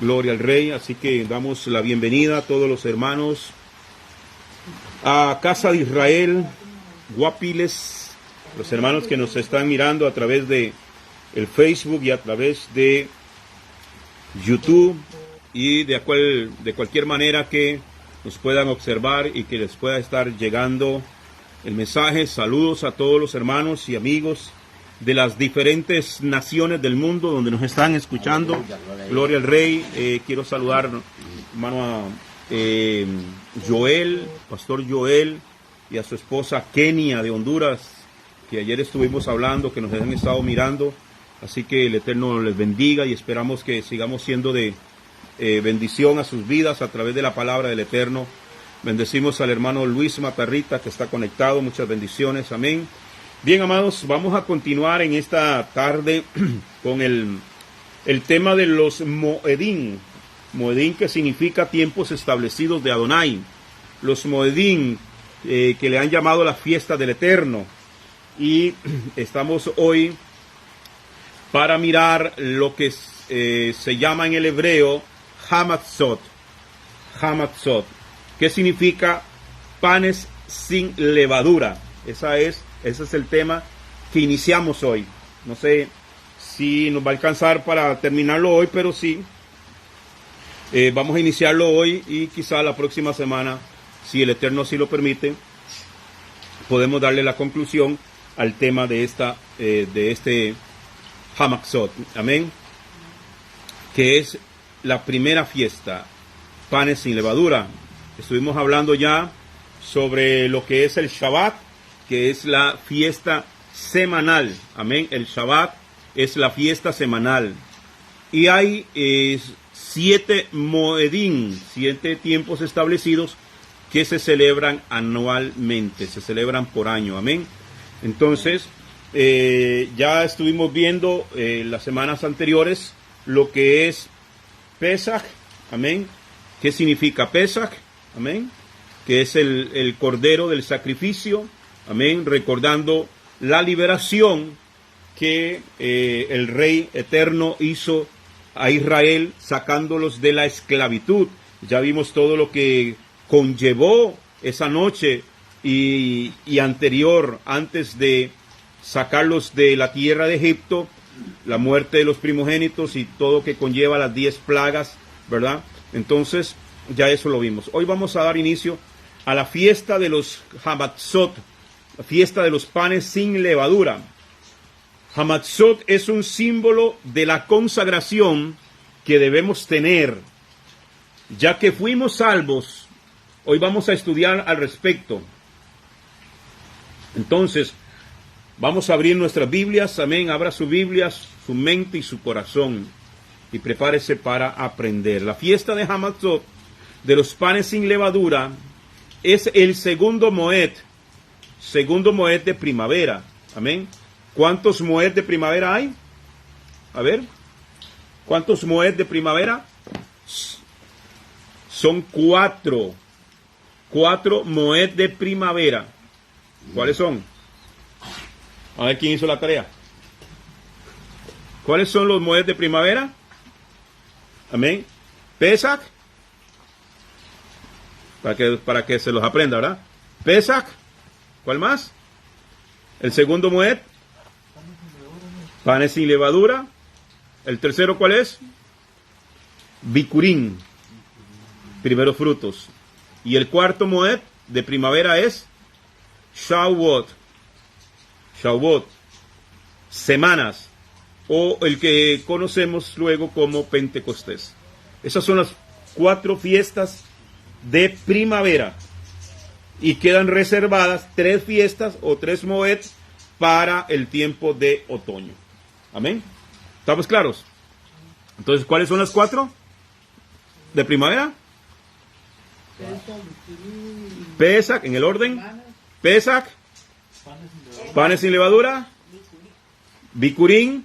Gloria al Rey. Así que damos la bienvenida a todos los hermanos a Casa de Israel, Guapiles, los hermanos que nos están mirando a través de el Facebook y a través de YouTube y de cualquier manera que nos puedan observar y que les pueda estar llegando el mensaje. Saludos a todos los hermanos y amigos de las diferentes naciones del mundo donde nos están escuchando. Gloria al Rey. Quiero saludar, hermano, a Joel, Pastor Joel, y a su esposa Kenia de Honduras, que ayer estuvimos hablando, que nos han estado mirando. Así que el Eterno les bendiga y esperamos que sigamos siendo de bendición a sus vidas a través de la palabra del Eterno. Bendecimos al hermano Luis Matarrita, que está conectado. Muchas bendiciones. Amén. Bien, amados, vamos a continuar en esta tarde con el tema de los Moedín. Moedín, que significa tiempos establecidos de Adonai. Los Moedín, que le han llamado la fiesta del Eterno. Y estamos hoy para mirar lo que se llama en el hebreo Hamatzot. Hamatzot, que significa panes sin levadura. Ese es el tema que iniciamos hoy. No sé si nos va a alcanzar para terminarlo hoy, pero sí. Vamos a iniciarlo hoy y quizá la próxima semana, si el Eterno así lo permite, podemos darle la conclusión al tema de este Hamatzot. Amén. Que es la primera fiesta, panes sin levadura. Estuvimos hablando ya sobre lo que es el Shabbat, que es la fiesta semanal. Amén. El Shabbat es la fiesta semanal. Y hay 7 Moedín, 7 tiempos establecidos que se celebran anualmente, se celebran por año. Amén. Entonces, ya estuvimos viendo las semanas anteriores lo que es Pesach. Amén. ¿Qué significa Pesach? Amén. Que es el cordero del sacrificio. Amén, recordando la liberación que el Rey Eterno hizo a Israel, sacándolos de la esclavitud. Ya vimos todo lo que conllevó esa noche y anterior, antes de sacarlos de la tierra de Egipto, la muerte de los primogénitos y todo que conlleva las 10 plagas, ¿verdad? Entonces, ya eso lo vimos. Hoy vamos a dar inicio a la fiesta de los Hamatzot, la fiesta de los panes sin levadura. Hamatzot es un símbolo de la consagración que debemos tener. Ya que fuimos salvos, hoy vamos a estudiar al respecto. Entonces, vamos a abrir nuestras Biblias. Amén. Abra su Biblia, su mente y su corazón. Y prepárese para aprender. La fiesta de Hamatzot, de los panes sin levadura, es el segundo Moed de primavera. Amén. ¿Cuántos Moed de primavera hay? A ver. ¿Cuántos Moed de primavera? Son 4. 4 Moed de primavera. ¿Cuáles son? A ver quién hizo la tarea. ¿Cuáles son los Moed de primavera? Amén. Pesach. Para que se los aprenda, ¿verdad? Pesach. ¿Cuál más? El segundo Moed. Panes sin levadura. El tercero, ¿cuál es? Bikurim. Primeros frutos. Y el cuarto Moed de primavera es Shavuot. Shavuot. Semanas. O el que conocemos luego como Pentecostés. Esas son las 4 fiestas de primavera. Y quedan reservadas 3 fiestas o 3 Moed para el tiempo de otoño. Amén. ¿Estamos claros? Entonces, ¿cuáles son las 4 de primavera? Pesach, en el orden. Pesach, panes sin levadura, Bikurim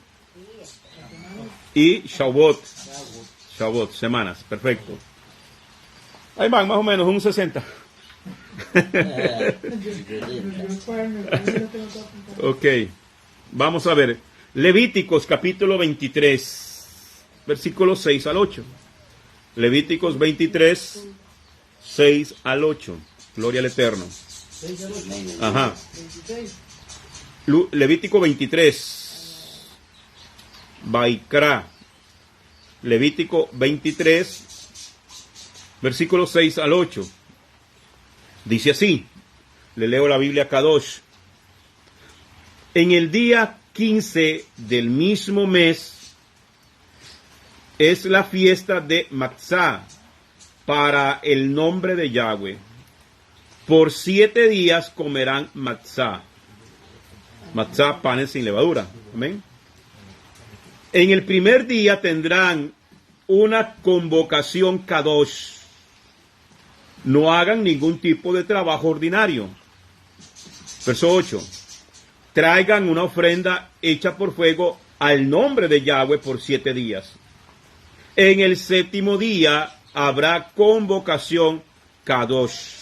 y Shavuot. Shavuot, semanas, perfecto. Ahí van, más o menos, un 60. Ok, vamos a ver. Levíticos capítulo 23, versículos 6 al 8. Levíticos 23, 6 al 8. Gloria al Eterno. Ajá. Levítico 23. Baikra. Levítico 23, versículos 6 al 8. Dice así. Le leo la Biblia Kadosh. En el día 15 del mismo mes es la fiesta de Matzah para el nombre de Yahweh. Por 7 días comerán matzah. Matzah, panes sin levadura. Amén. En el primer día tendrán una convocación kadosh. No hagan ningún tipo de trabajo ordinario. Verso 8. Traigan una ofrenda hecha por fuego al nombre de Yahweh por 7 días. En el 7º día habrá convocación kadosh.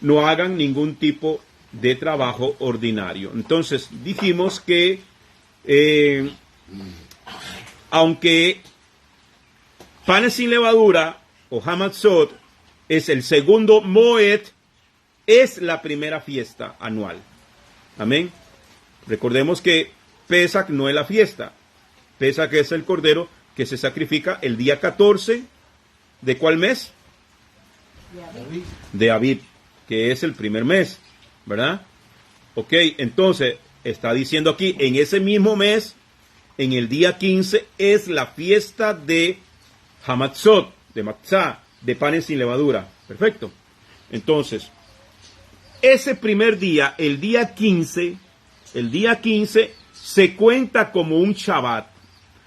No hagan ningún tipo de trabajo ordinario. Entonces dijimos que aunque panes sin levadura o Hamatzot es el segundo Moed, es la primera fiesta anual. Amén. Recordemos que Pesach no es la fiesta. Pesach es el cordero que se sacrifica el día 14. ¿De cuál mes? De Aviv, que es el primer mes, ¿verdad? Ok, entonces está diciendo aquí, en ese mismo mes, en el día 15, es la fiesta de Hamatzot, de Matzah, de panes sin levadura. Perfecto. Entonces, ese primer día, el día 15, se cuenta como un Shabbat.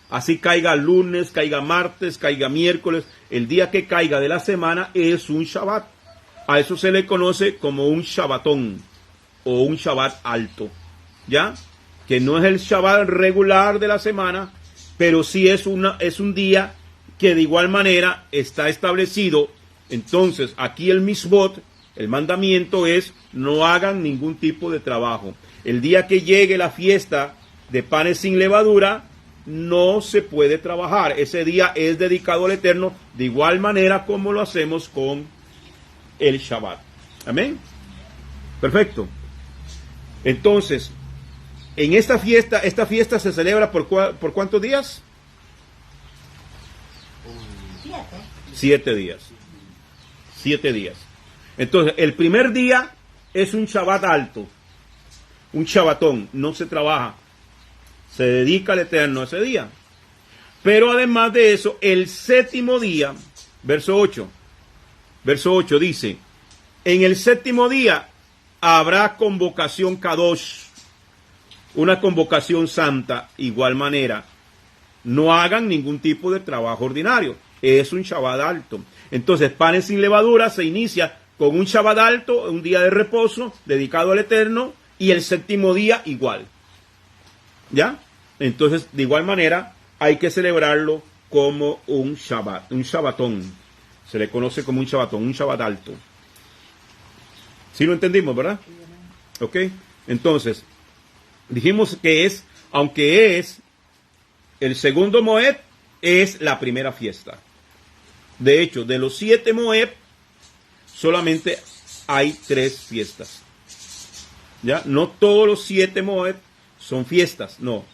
Así caiga lunes, caiga martes, caiga miércoles, el día que caiga de la semana es un Shabbat. A eso se le conoce como un Shabbatón o un Shabbat alto, ¿ya? Que no es el Shabbat regular de la semana, pero sí es un día que de igual manera está establecido. Entonces, aquí el misbot, el mandamiento es, no hagan ningún tipo de trabajo. El día que llegue la fiesta de panes sin levadura, no se puede trabajar. Ese día es dedicado al Eterno, de igual manera como lo hacemos con el Shabbat. Amén. Perfecto. Entonces, en esta fiesta se celebra por ¿cuántos días? 7 días. 7 días. Entonces, el primer día es un Shabbat alto, un Shabbatón, no se trabaja, se dedica al Eterno ese día. Pero además de eso, el 7º día, verso 8 dice, en el 7º día habrá convocación Kadosh, una convocación santa, igual manera. No hagan ningún tipo de trabajo ordinario. Es un Shabbat alto. Entonces, panes sin levadura se inicia con un Shabbat alto, un día de reposo dedicado al Eterno, y el 7º día igual. ¿Ya? Entonces, de igual manera, hay que celebrarlo como un Shabbat, un Shabbatón. Se le conoce como un Shabbatón, un Shabbat alto. ¿Sí lo entendimos, verdad? Ok. Entonces, dijimos que aunque es el segundo Moed, es la primera fiesta. De hecho, de los 7 Moed, solamente hay 3 fiestas. ¿Ya? No todos los 7 Moed son fiestas, no.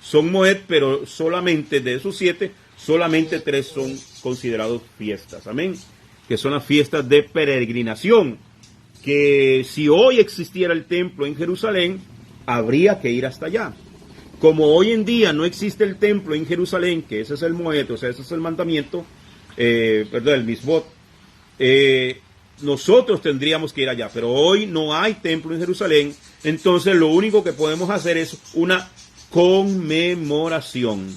Son Moed, pero solamente de esos 7, solamente 3 son considerados fiestas. Amén. Que son las fiestas de peregrinación. Que si hoy existiera el templo en Jerusalén, habría que ir hasta allá. Como hoy en día no existe el templo en Jerusalén, que ese es el Moed, o sea, ese es el mandamiento, el misbot, nosotros tendríamos que ir allá, pero hoy no hay templo en Jerusalén, entonces lo único que podemos hacer es una conmemoración.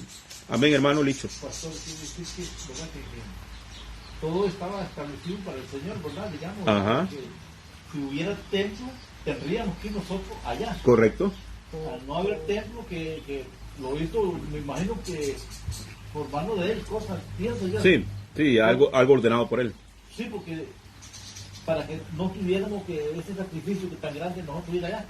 Amén, hermano Licho. Pastor, quiere decir que todo estaba establecido para el Señor, ¿verdad? Digamos, ajá. Que si hubiera templo, tendríamos que ir nosotros allá. Correcto. Al no haber templo, que lo hizo, me imagino que por mano de él, cosas, pienso yo. Sí, algo ordenado por él. Sí, porque para que no tuviéramos que ese sacrificio que tan grande nosotros ir allá.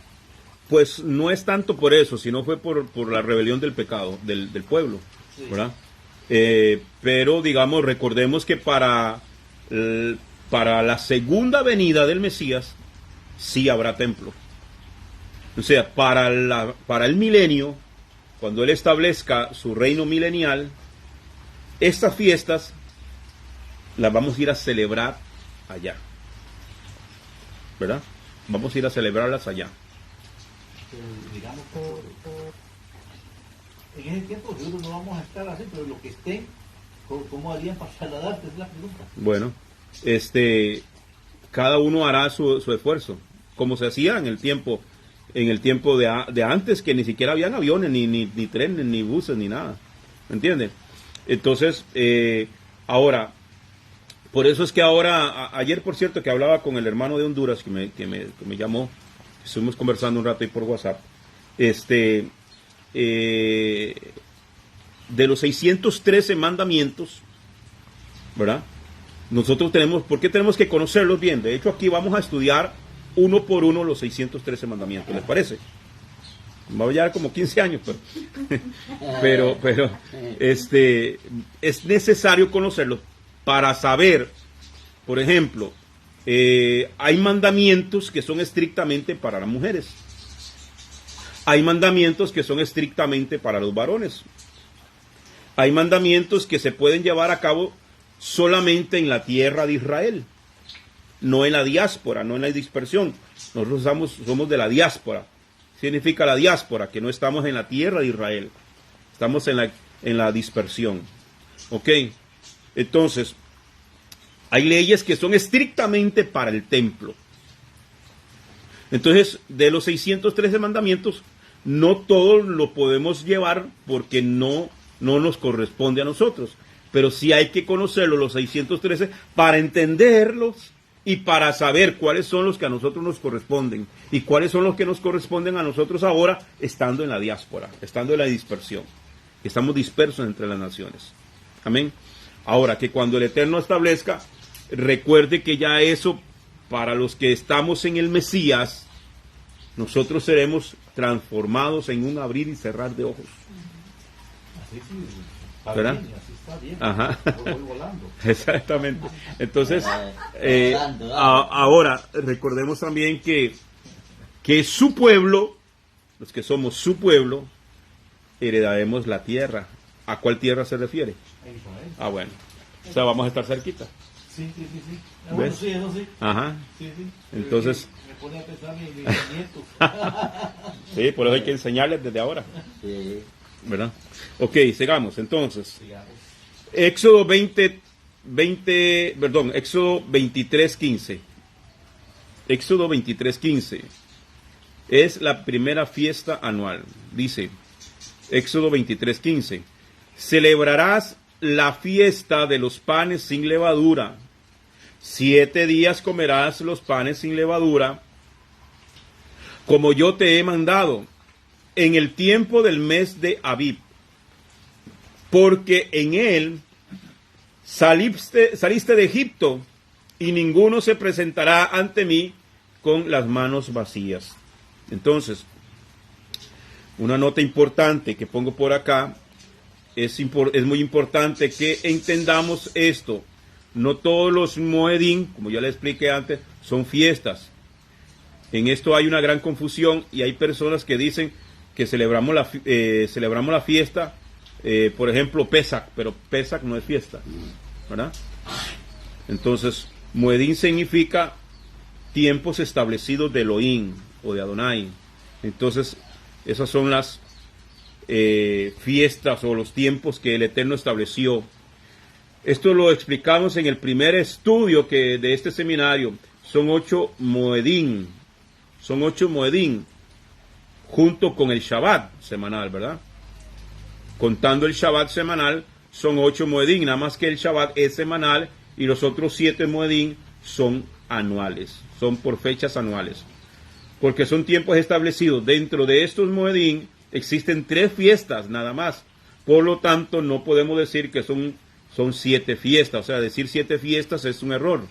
Pues no es tanto por eso, sino fue por la rebelión del pecado del pueblo, sí. ¿Verdad? Pero digamos, recordemos que para la segunda venida del Mesías sí habrá templo. O sea, para el milenio, cuando Él establezca su reino milenial, estas fiestas las vamos a ir a celebrar allá, ¿verdad? Vamos a ir a celebrarlas allá. Digamos, en ese tiempo seguro no vamos a estar así, pero lo que estén, ¿cómo harían para saludarte? Es la pregunta. Bueno, cada uno hará su esfuerzo, como se hacía en el tiempo de antes, que ni siquiera habían aviones, ni trenes, ni buses, ni nada. ¿Me entiendes? Entonces, ahora, por eso es que ahora, ayer por cierto que hablaba con el hermano de Honduras que me llamó, estuvimos conversando un rato ahí por WhatsApp, de los 613 mandamientos, ¿verdad? Nosotros ¿por qué tenemos que conocerlos bien? De hecho, aquí vamos a estudiar uno por uno los 613 mandamientos, ¿les parece? Va a llevar como 15 años, pero es necesario conocerlos para saber, por ejemplo, hay mandamientos que son estrictamente para las mujeres. Hay mandamientos que son estrictamente para los varones. Hay mandamientos que se pueden llevar a cabo solamente en la tierra de Israel, no en la diáspora, no en la dispersión. Nosotros somos de la diáspora. Significa la diáspora, que no estamos en la tierra de Israel, estamos en la dispersión. ¿Ok? Entonces, hay leyes que son estrictamente para el templo. Entonces, de los 613 mandamientos, no todos lo podemos llevar porque no nos corresponde a nosotros. Pero sí hay que conocerlos, los 613, para entenderlos y para saber cuáles son los que a nosotros nos corresponden y cuáles son los que nos corresponden a nosotros ahora, estando en la diáspora, estando en la dispersión. Estamos dispersos entre las naciones. Amén. Ahora, que cuando el Eterno establezca, recuerde que ya eso, para los que estamos en el Mesías, nosotros seremos transformados en un abrir y cerrar de ojos. Así sí, está ¿verdad? bien, así está bien. Ajá. Voy volando. Exactamente. Entonces, ahora, recordemos también que su pueblo, los que somos su pueblo, heredaremos la tierra. ¿A cuál tierra se refiere? A Israel. Ah, bueno. O sea, vamos a estar cerquita. Sí. Bueno, ¿Ves? sí, eso sí. Ajá. Sí. Entonces- Me pone a pensar mis nietos. Sí, por eso hay que enseñarles desde ahora. Sí. ¿Verdad? Ok, sigamos. Entonces, Digamos. Éxodo 23:15. Éxodo 23:15. Es la primera fiesta anual. Dice, Éxodo 23:15. Celebrarás la fiesta de los panes sin levadura. 7 días comerás los panes sin levadura, como yo te he mandado, en el tiempo del mes de Abib, porque en él saliste de Egipto, y ninguno se presentará ante mí con las manos vacías. Entonces, una nota importante que pongo por acá, es muy importante que entendamos esto. No todos los Moedín, como ya le expliqué antes, son fiestas. En esto hay una gran confusión y hay personas que dicen que celebramos la fiesta, por ejemplo, Pesach, pero Pesach no es fiesta, ¿verdad? Entonces, Moedín significa tiempos establecidos de Elohim o de Adonai. Entonces, esas son las fiestas o los tiempos que el Eterno estableció. Esto lo explicamos en el primer estudio de este seminario. Son 8 Moedín. Son 8 Moedín, junto con el Shabbat semanal, ¿verdad? Contando el Shabbat semanal, son 8 Moedín, nada más que el Shabbat es semanal y los otros 7 Moedín son anuales, son por fechas anuales. Porque son tiempos establecidos. Dentro de estos Moedín existen 3 fiestas nada más. Por lo tanto, no podemos decir que son 7 fiestas. O sea, decir 7 fiestas es un error.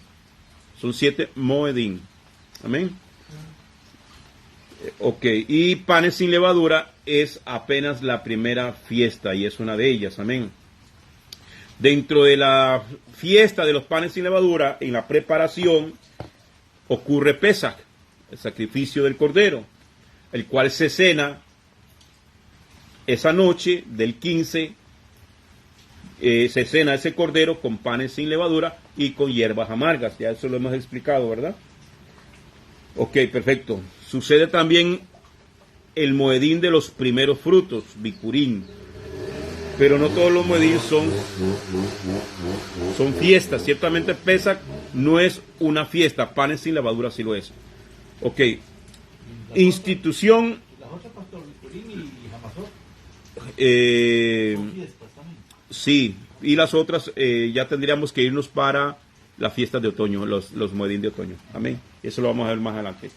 Son 7 Moedín. Amén. Ok, y panes sin levadura es apenas la primera fiesta y es una de ellas. Amén. Dentro de la fiesta de los panes sin levadura, en la preparación, ocurre Pesaj, el sacrificio del cordero, el cual se cena esa noche del 15, se cena ese cordero con panes sin levadura y con hierbas amargas. Ya eso lo hemos explicado, ¿verdad? Ok, perfecto. Sucede también el moedín de los primeros frutos, bicurín. Pero no todos los moedín son fiestas. Ciertamente Pesaj no es una fiesta, panes sin levadura sí lo es. Ok. Institución. Las otras, pastor, bicurín y jamazot. Eh, Fiestas también. Sí, y las otras ya tendríamos que irnos para las fiestas de otoño, los moedín de otoño. Amén. Eso lo vamos a ver más adelante.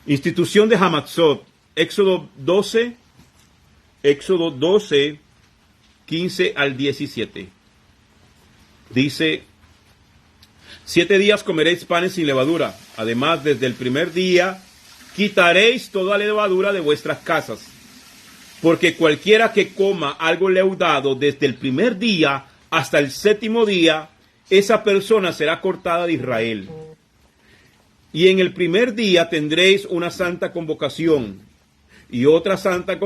Institución de Hamatzot, Éxodo 12, 15 al 17. Dice: 7 días comeréis panes sin levadura. Además, desde el primer día quitaréis toda levadura de vuestras casas. Porque cualquiera que coma algo leudado desde el primer día hasta el 7º día, esa persona será cortada de Israel. Y en el primer día tendréis una santa convocación y otra santa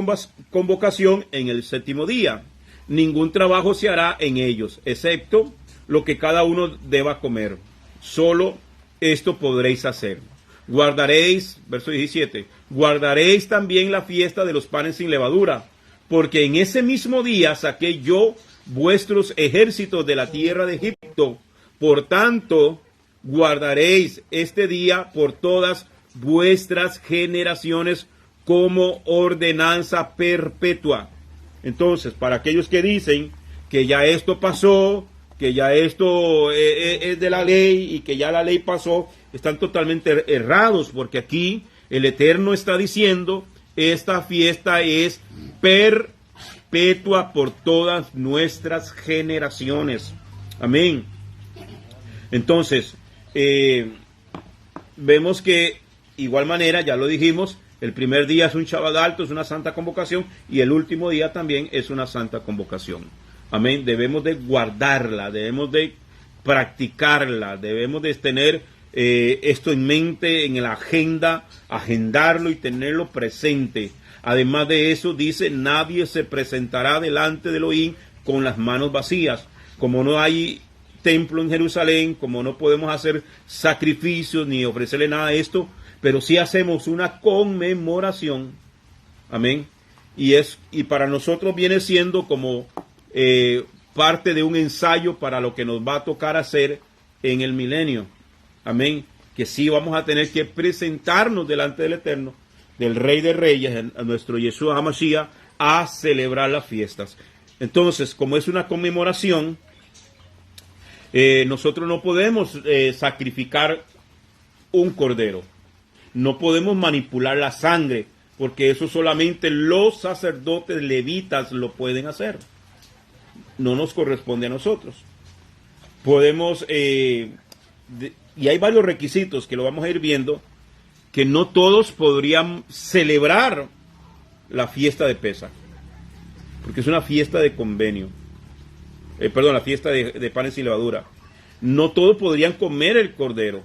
convocación en el 7º día. Ningún trabajo se hará en ellos, excepto lo que cada uno deba comer. Solo esto podréis hacer. Guardaréis, verso 17, guardaréis también la fiesta de los panes sin levadura, porque en ese mismo día saqué yo vuestros ejércitos de la tierra de Egipto. Por tanto, guardaréis este día por todas vuestras generaciones como ordenanza perpetua. Entonces, para aquellos que dicen que ya esto pasó, que ya esto es de la ley y que ya la ley pasó, están totalmente errados, porque aquí el Eterno está diciendo: esta fiesta es perpetua por todas nuestras generaciones. Amén. Entonces, vemos que, igual manera, ya lo dijimos, el primer día es un Shabbat alto, es una santa convocación, y el último día también es una santa convocación. Amén. Debemos de guardarla, debemos de practicarla, debemos de tener esto en mente, en la agenda, agendarlo y tenerlo presente. Además de eso, dice: nadie se presentará delante de Elohim con las manos vacías. Como no hay templo en Jerusalén, como no podemos hacer sacrificios ni ofrecerle nada de esto, pero sí hacemos una conmemoración. Amén. Y para nosotros viene siendo como parte de un ensayo para lo que nos va a tocar hacer en el milenio. Amén. Que sí vamos a tener que presentarnos delante del Eterno, del Rey de Reyes, a nuestro Yeshua HaMashiach, a celebrar las fiestas. Entonces, como es una conmemoración, nosotros no podemos sacrificar un cordero. No podemos manipular la sangre, porque eso solamente los sacerdotes levitas lo pueden hacer. No nos corresponde a nosotros. Podemos, y hay varios requisitos que lo vamos a ir viendo, que no todos podrían celebrar la fiesta de Pesaj, porque es una fiesta de convenio. La fiesta de panes sin levadura. No todos podrían comer el cordero.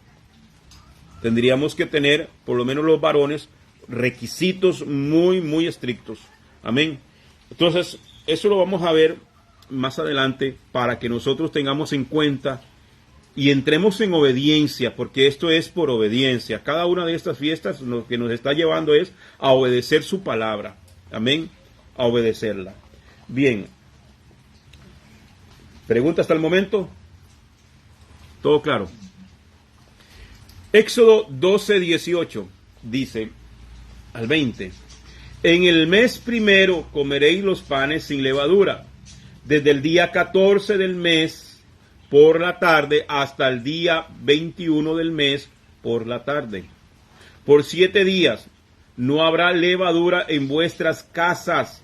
Tendríamos que tener, por lo menos los varones, requisitos muy, muy estrictos. Amén. Entonces, eso lo vamos a ver más adelante para que nosotros tengamos en cuenta y entremos en obediencia, porque esto es por obediencia. Cada una de estas fiestas lo que nos está llevando es a obedecer su palabra. Amén. A obedecerla. Bien. ¿Pregunta hasta el momento? ¿Todo claro? Éxodo 12, 18 dice al 20: en el mes primero comeréis los panes sin levadura, desde el día 14 del mes por la tarde hasta el día 21 del mes por la tarde. Por 7 días no habrá levadura en vuestras casas,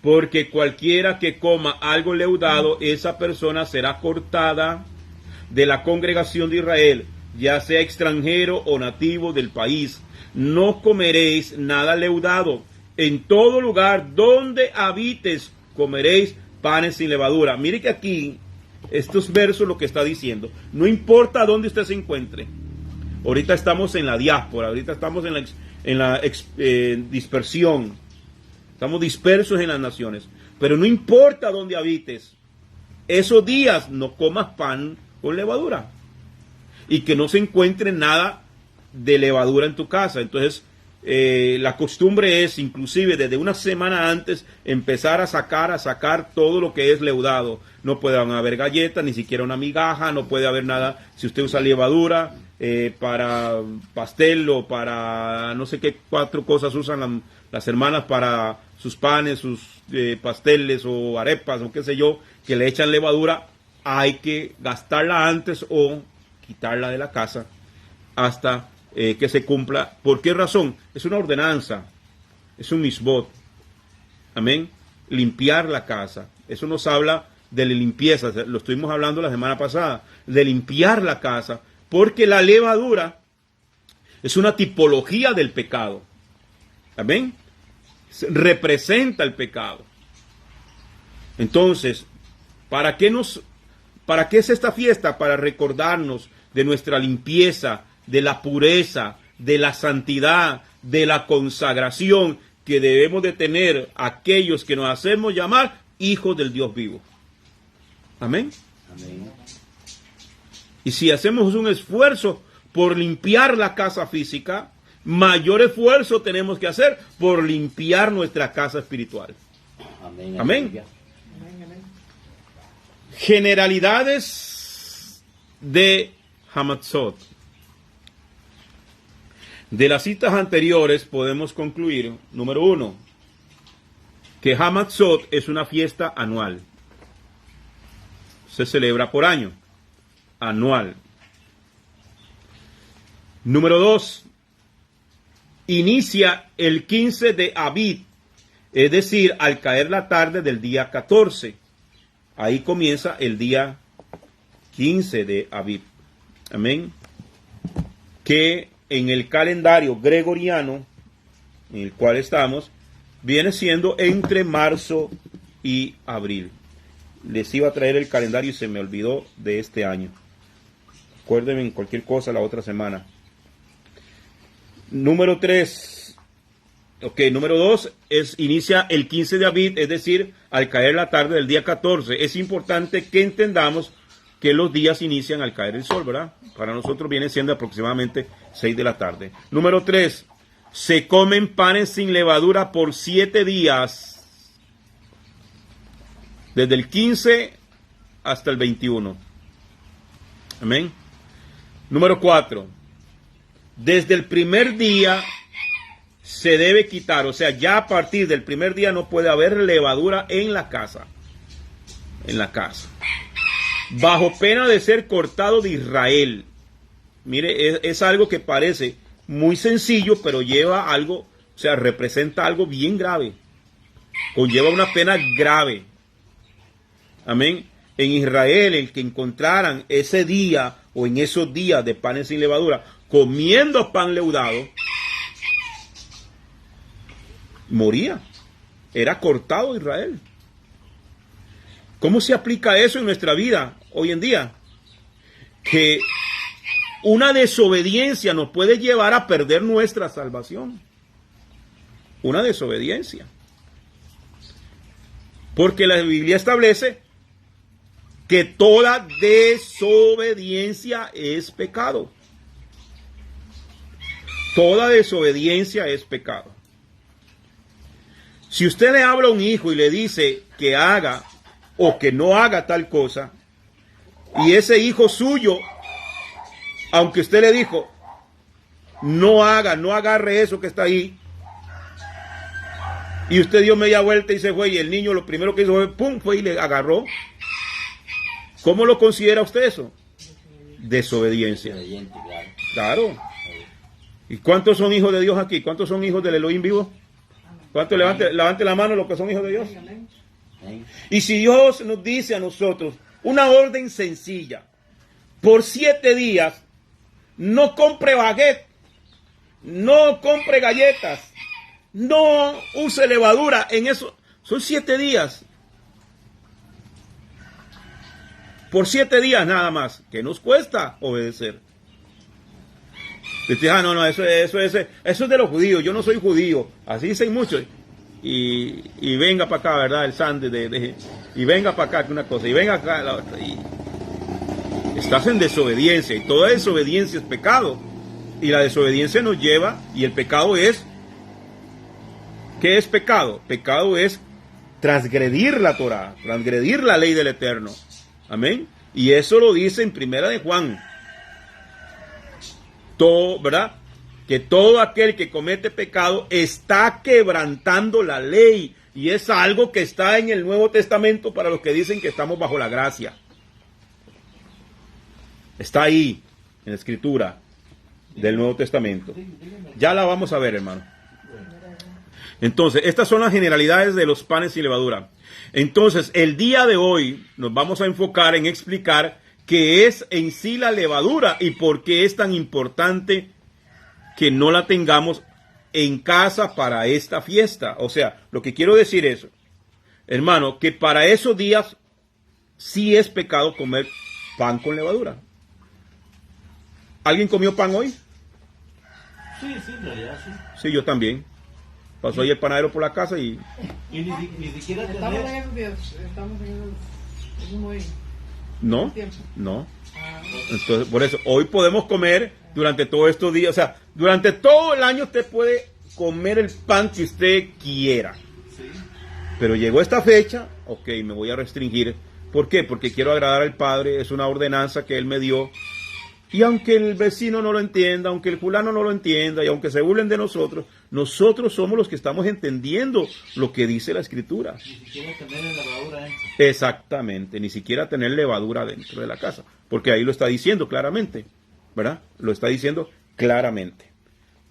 porque cualquiera que coma algo leudado, esa persona será cortada de la congregación de Israel, ya sea extranjero o nativo del país. No comeréis nada leudado. En todo lugar donde habites comeréis panes sin levadura. Mire que aquí estos versos lo que está diciendo. No importa dónde usted se encuentre. Ahorita estamos en la diáspora, ahorita estamos en la dispersión. Estamos dispersos en las naciones. Pero no importa dónde habites, esos días no comas pan con levadura. Y que no se encuentre nada de levadura en tu casa. Entonces, la costumbre es, inclusive desde una semana antes, empezar a sacar todo lo que es leudado. No puede haber galletas, ni siquiera una migaja, no puede haber nada. Si usted usa levadura para pastel o para no sé qué 4 cosas usan las hermanas para sus panes, sus pasteles o arepas o qué sé yo, que le echan levadura, hay que gastarla antes o quitarla de la casa hasta que se cumpla. ¿Por qué razón? Es una ordenanza, es un misbot. Amén. Limpiar la casa. Eso nos habla de la limpieza, lo estuvimos hablando la semana pasada, de limpiar la casa, porque la levadura es una tipología del pecado. Amén. Representa el pecado. Entonces, ¿para qué es esta fiesta? Para recordarnos de nuestra limpieza, de la pureza, de la santidad, de la consagración que debemos de tener aquellos que nos hacemos llamar hijos del Dios vivo. Amén. Amén. Y si hacemos un esfuerzo por limpiar la casa física, mayor esfuerzo tenemos que hacer por limpiar nuestra casa espiritual. Amén. Amén. Generalidades de Hamatzot. De las citas anteriores podemos concluir, número 1, que Hamatzot es una fiesta anual. Se celebra por año, anual. Número 2, inicia el 15 de Abib, es decir, al caer la tarde del día 14. Ahí comienza el día 15 de Abib. Amén. Que en el calendario gregoriano, en el cual estamos, viene siendo entre marzo y abril. Les iba a traer el calendario y se me olvidó de este año. Acuérdenme en cualquier cosa la otra semana. Número 3. Número 2 inicia el 15 de Abib, es decir, al caer la tarde del día 14. Es importante que entendamos que los días inician al caer el sol, ¿verdad? Para nosotros viene siendo aproximadamente 6 de la tarde. Número 3. Se comen panes sin levadura por 7 días. Desde el 15 hasta el 21. Amén. Número 4. Desde el primer día se debe quitar, o sea, ya a partir del primer día no puede haber levadura en la casa. En la casa. Bajo pena de ser cortado de Israel. Mire, es algo que parece muy sencillo, pero lleva algo, o sea, representa algo bien grave. Conlleva una pena grave. Amén. En Israel, el que encontraran ese día o en esos días de panes sin levadura, comiendo pan leudado, moría. Era cortado de Israel. ¿Cómo se aplica eso en nuestra vida hoy en día? Que una desobediencia nos puede llevar a perder nuestra salvación. Una desobediencia. Porque la Biblia establece que toda desobediencia es pecado. Toda desobediencia es pecado. Si usted le habla a un hijo y le dice que haga o que no haga tal cosa, y ese hijo suyo, aunque usted le dijo, no haga, no agarre eso que está ahí, y usted dio media vuelta y se fue, y el niño lo primero que hizo fue, pum, fue y le agarró, ¿cómo lo considera usted eso? Desobediencia. Claro. ¿Y cuántos son hijos de Dios aquí? ¿Cuántos son hijos del Elohim vivo? ¿Cuántos levante la mano los que son hijos de Dios? Y si Dios nos dice a nosotros una orden sencilla, por 7 días, no compre baguette, no compre galletas, no use levadura, en eso, son 7 días. por 7 días nada más. ¿Qué nos cuesta obedecer? Usted, no, eso es de los judíos, yo no soy judío, así dicen muchos. Y venga para acá, ¿verdad? El sándwich y venga para acá que una cosa, y venga acá la otra. Y estás en desobediencia, y toda desobediencia es pecado. Y la desobediencia nos lleva, y el pecado es, ¿qué es pecado? Pecado es transgredir la Torah, transgredir la ley del Eterno. Amén. Y eso lo dice en Primera de Juan. Todo, ¿verdad? Que todo aquel que comete pecado está quebrantando la ley. Y es algo que está en el Nuevo Testamento para los que dicen que estamos bajo la gracia. Está ahí, en la Escritura del Nuevo Testamento. Ya la vamos a ver, hermano. Entonces, estas son las generalidades de los panes sin levadura. Entonces, el día de hoy nos vamos a enfocar en explicar qué es en sí la levadura y por qué es tan importante que no la tengamos en casa para esta fiesta. O sea, lo que quiero decir es, hermano, que para esos días sí es pecado comer pan con levadura. ¿Alguien comió pan hoy? Sí, en realidad sí. Sí, yo también. Pasó ahí el panadero por la casa y ni siquiera Estamos en tener... esos días, estamos en el mismo día. no. Entonces, por eso, hoy podemos comer durante todos estos días. O sea, durante todo el año usted puede comer el pan que usted quiera. Sí. Pero llegó esta fecha, ok, me voy a restringir. ¿Por qué? Porque quiero agradar al Padre, es una ordenanza que Él me dio. Y aunque el vecino no lo entienda, aunque el fulano no lo entienda, y aunque se burlen de nosotros, nosotros somos los que estamos entendiendo lo que dice la Escritura. Ni siquiera tener levadura dentro. Exactamente, ni siquiera tener levadura dentro de la casa, porque ahí lo está diciendo claramente, ¿verdad? Lo está diciendo claramente.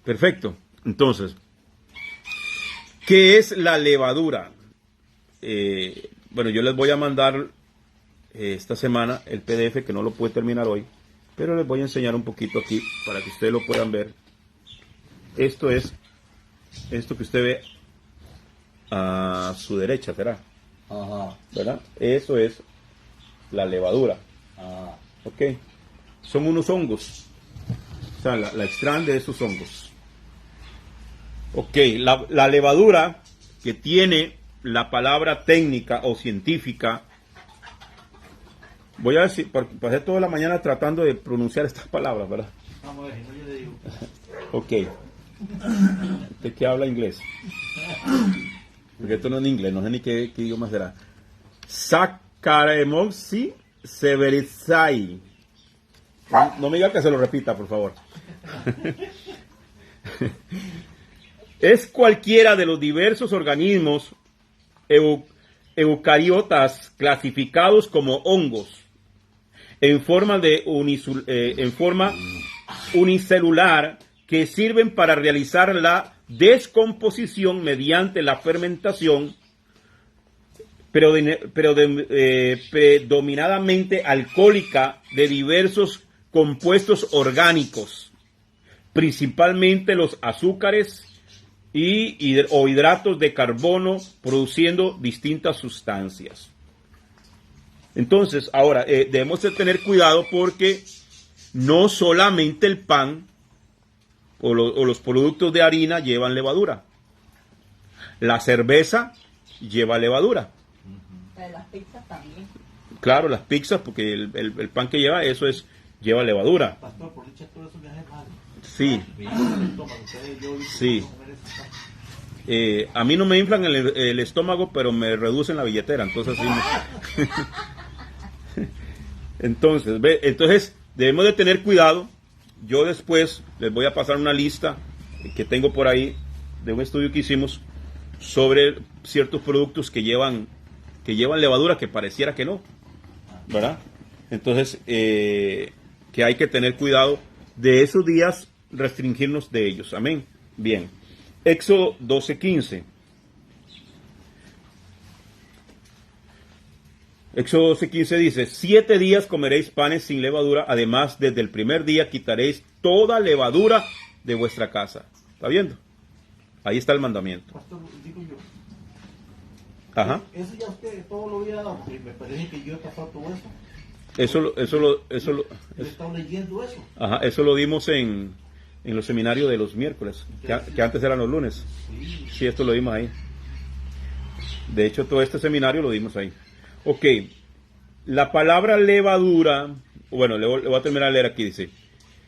Perfecto. Entonces, ¿qué es la levadura? Bueno, yo les voy a mandar esta semana el PDF, que no lo pude terminar hoy, pero les voy a enseñar un poquito aquí para que ustedes lo puedan ver. Esto es, esto que usted ve a su derecha, ¿será? Ajá. ¿Verdad? Eso es la levadura. Ajá. ¿Ok? Son unos hongos. O sea, la extraen de esos hongos. Ok, la levadura, que tiene la palabra técnica o científica, voy a decir, pasé toda la mañana tratando de pronunciar estas palabras, ¿verdad? Vamos a ver, no, yo le digo. Ok. ¿De qué habla inglés? Porque esto no es en inglés, no sé ni qué idioma será. Saccharomyces cerevisiae. No me diga que se lo repita, por favor. Es cualquiera de los diversos organismos eucariotas clasificados como hongos en forma unicelular que sirven para realizar la descomposición mediante la fermentación predominadamente alcohólica de diversos compuestos orgánicos, principalmente los azúcares o hidratos de carbono, produciendo distintas sustancias. Entonces, ahora, debemos de tener cuidado porque no solamente el pan o los productos de harina llevan levadura. La cerveza lleva levadura. Las pizzas también. Claro, las pizzas, porque el pan que lleva levadura. Pastor, por dicha todo eso me hace mal. Sí. Me infla el estómago. Ustedes, yo he visto Sí. comer eso. A mí no me inflan el estómago, pero me reducen la billetera. Entonces, sí. Entonces, debemos de tener cuidado. Yo después les voy a pasar una lista que tengo por ahí de un estudio que hicimos sobre ciertos productos que llevan levadura, que pareciera que no, ¿verdad? Entonces, que hay que tener cuidado de esos días, restringirnos de ellos. Amén. Bien. Éxodo 12:15. Éxodo 12:15 dice: 7 días comeréis panes sin levadura, además desde el primer día quitaréis toda levadura de vuestra casa. ¿Está viendo? Ahí está el mandamiento. Pastor, digo yo. Ajá. Eso ya usted todo lo había dado, porque me parece que yo he pasado todo eso. Yo Yo he estado leyendo eso. ajá, eso lo dimos en los seminarios de los miércoles, que antes eran los lunes. Sí. Sí, esto lo dimos ahí. De hecho, todo este seminario lo dimos ahí. Ok, la palabra levadura, bueno, le voy a terminar de leer aquí, dice: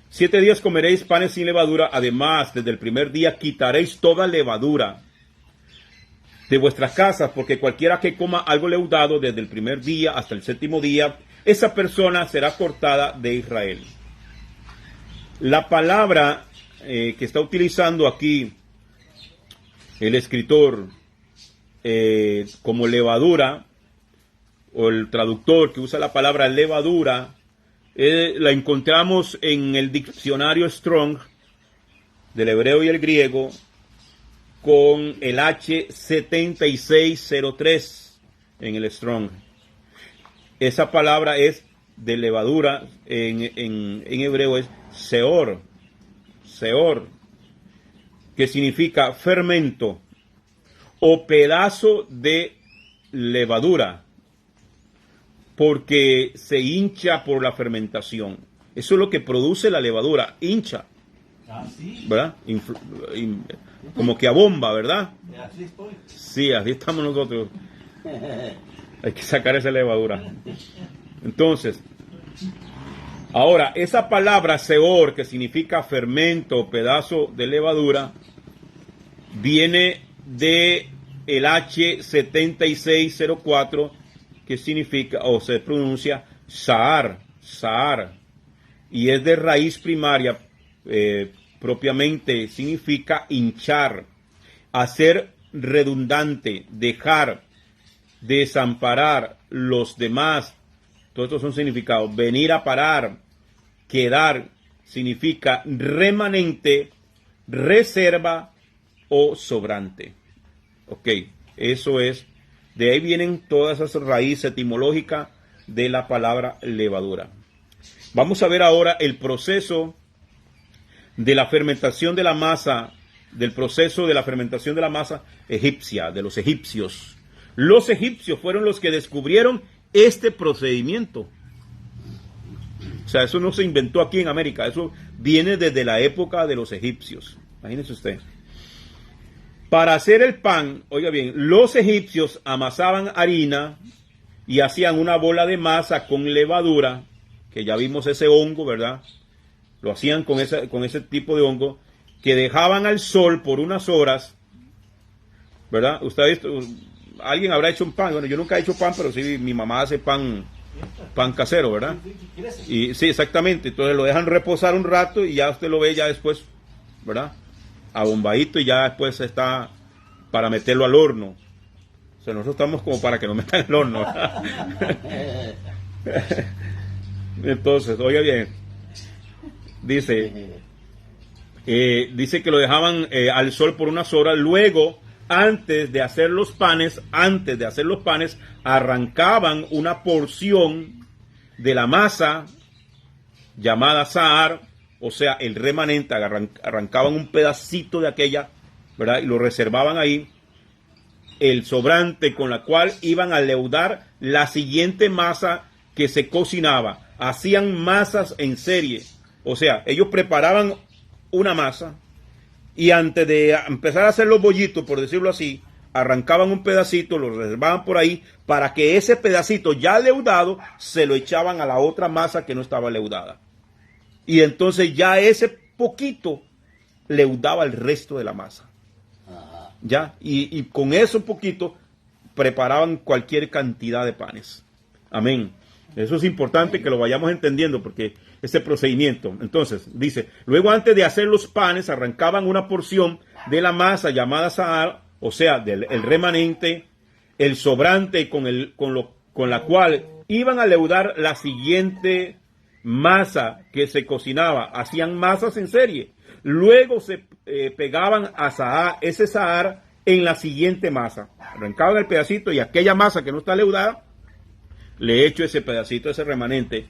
7 días comeréis panes sin levadura, además, desde el primer día quitaréis toda levadura de vuestras casas, porque cualquiera que coma algo leudado desde el primer día hasta el 7º día, esa persona será cortada de Israel. La palabra que está utilizando aquí el escritor como levadura, o el traductor que usa la palabra levadura, la encontramos en el diccionario Strong del hebreo y el griego con el H7603 en el Strong. Esa palabra es de levadura, en hebreo es seor, que significa fermento o pedazo de levadura, porque se hincha por la fermentación. Eso es lo que produce la levadura, hincha, Así. ¿verdad? Como que abomba, ¿verdad? Así estoy. Sí, así estamos nosotros. Hay que sacar esa levadura. Entonces, ahora, esa palabra seor, que significa fermento, pedazo de levadura, viene de el H7604, que significa, o se pronuncia Sahar, y es de raíz primaria, propiamente significa hinchar, hacer redundante, dejar, desamparar los demás. Todos estos son significados. Venir a parar, quedar, significa remanente, reserva o sobrante. Ok, eso es, de ahí vienen todas esas raíces etimológicas de la palabra levadura. Vamos a ver ahora el proceso de la fermentación de la masa, egipcia, de los egipcios. Los egipcios fueron los que descubrieron este procedimiento. O sea, eso no se inventó aquí en América, eso viene desde la época de los egipcios. Imagínense usted. Para hacer el pan, oiga bien, los egipcios amasaban harina y hacían una bola de masa con levadura, que ya vimos ese hongo, ¿verdad? Lo hacían con ese tipo de hongo, que dejaban al sol por unas horas, ¿verdad? Usted ha visto, alguien habrá hecho un pan. Bueno, yo nunca he hecho pan, pero sí, mi mamá hace pan casero, ¿verdad? Y sí, exactamente. Entonces lo dejan reposar un rato y ya usted lo ve ya después, ¿verdad? Abombadito, y ya después está para meterlo al horno. O sea, nosotros estamos como para que nos metan en el horno, ¿verdad? Entonces, oiga bien, dice que lo dejaban al sol por unas horas. Luego, antes de hacer los panes, arrancaban una porción de la masa llamada sahar, o sea, el remanente. Arrancaban un pedacito de aquella, ¿verdad? Y lo reservaban ahí, el sobrante, con la cual iban a leudar la siguiente masa que se cocinaba. Hacían masas en serie, o sea, ellos preparaban una masa y antes de empezar a hacer los bollitos, por decirlo así, arrancaban un pedacito, lo reservaban por ahí, para que ese pedacito ya leudado se lo echaban a la otra masa que no estaba leudada. Y entonces ya ese poquito leudaba el resto de la masa. Ya, y con eso poquito preparaban cualquier cantidad de panes. Amén. Eso es importante que lo vayamos entendiendo, porque este procedimiento. Entonces, dice, luego antes de hacer los panes, arrancaban una porción de la masa llamada sahar, o sea, el remanente, el sobrante con la cual iban a leudar la siguiente masa que se cocinaba. Hacían masas en serie. Luego se pegaban a sahar, ese sahar en la siguiente masa. Arrancaban el pedacito y aquella masa que no está leudada, le echo ese pedacito, ese remanente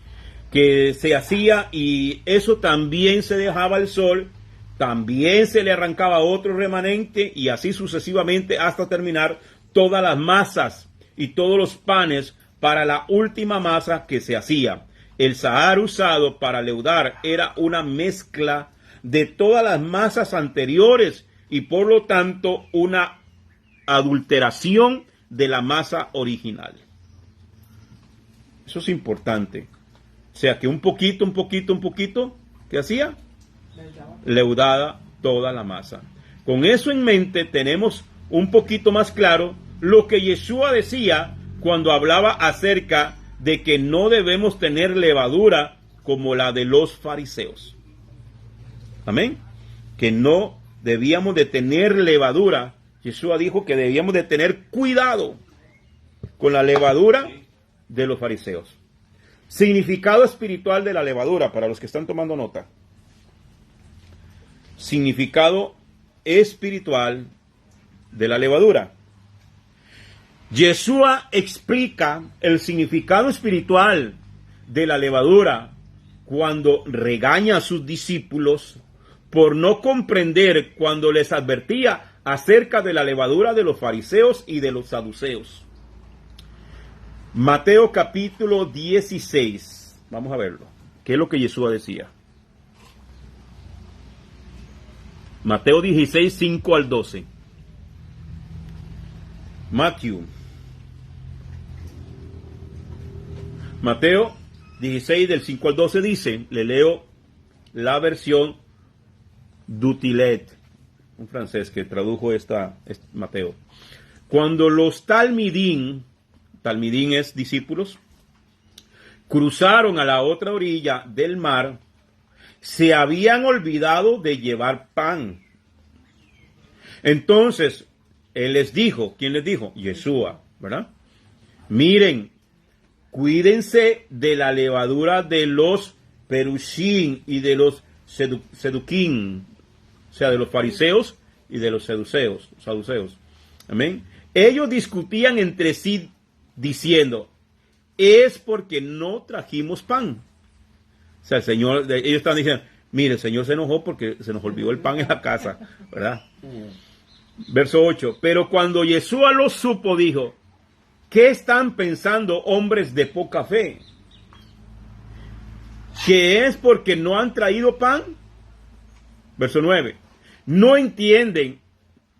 que se hacía, y eso también se dejaba al sol, también se le arrancaba otro remanente, y así sucesivamente hasta terminar todas las masas y todos los panes para la última masa que se hacía. El zahar usado para leudar era una mezcla de todas las masas anteriores y por lo tanto una adulteración de la masa original. Eso es importante. O sea que un poquito, ¿qué hacía? Leudada toda la masa. Con eso en mente tenemos un poquito más claro lo que Yeshua decía cuando hablaba acerca de que no debemos tener levadura como la de los fariseos. Amén. Que no debíamos de tener levadura. Yeshua dijo que debíamos de tener cuidado con la levadura de los fariseos. Significado espiritual de la levadura, para los que están tomando nota. Significado espiritual de la levadura. Yeshua explica el significado espiritual de la levadura cuando regaña a sus discípulos por no comprender cuando les advertía acerca de la levadura de los fariseos y de los saduceos. Mateo capítulo 16. Vamos a verlo. ¿Qué es lo que Yeshua decía? Mateo 16, 5 al 12. Mateo 16 del 5 al 12 dice, le leo la versión Dutilet, un francés que tradujo Mateo. Cuando los talmidín es discípulos, cruzaron a la otra orilla del mar, se habían olvidado de llevar pan. Entonces, él les dijo, ¿quién les dijo? Yeshua, ¿verdad? Miren, cuídense de la levadura de los perushim y de los seduquín, o sea, de los fariseos y de los saduceos. Amén. Ellos discutían entre sí diciendo, es porque no trajimos pan. O sea, ellos están diciendo, mire, el Señor se enojó porque se nos olvidó el pan en la casa, ¿verdad? Verso 8, pero cuando Yeshua lo supo, dijo, ¿qué están pensando hombres de poca fe? ¿Que es porque no han traído pan? Verso 9, ¿no entienden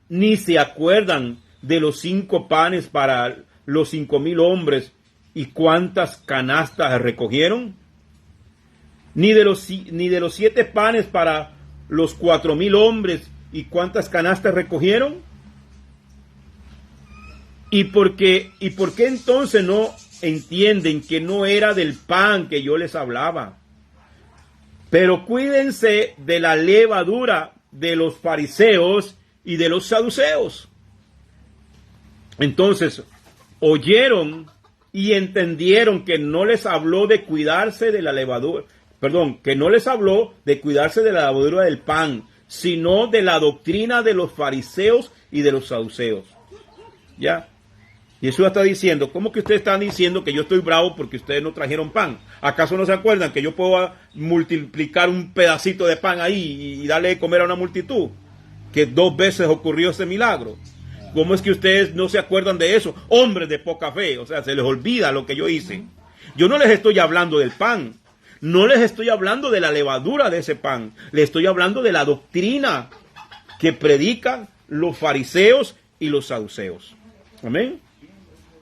ni se acuerdan de los 5 panes para los 5,000 hombres y cuántas canastas recogieron? Ni de los 7 panes para los 4,000 hombres y cuántas canastas recogieron. ¿Y por qué entonces no entienden que no era del pan que yo les hablaba? Pero cuídense de la levadura de los fariseos y de los saduceos. Entonces, oyeron y entendieron que no les habló de cuidarse de la levadura, que no les habló de cuidarse de la levadura del pan, sino de la doctrina de los fariseos y de los saduceos. ¿Ya? Jesús está diciendo, ¿cómo que ustedes están diciendo que yo estoy bravo porque ustedes no trajeron pan? ¿Acaso no se acuerdan que yo puedo multiplicar un pedacito de pan ahí y darle de comer a una multitud? Que 2 veces ocurrió ese milagro. ¿Cómo es que ustedes no se acuerdan de eso? Hombres de poca fe, o sea, se les olvida lo que yo hice. Yo no les estoy hablando del pan, no les estoy hablando de la levadura de ese pan, les estoy hablando de la doctrina que predican los fariseos y los saduceos. Amén.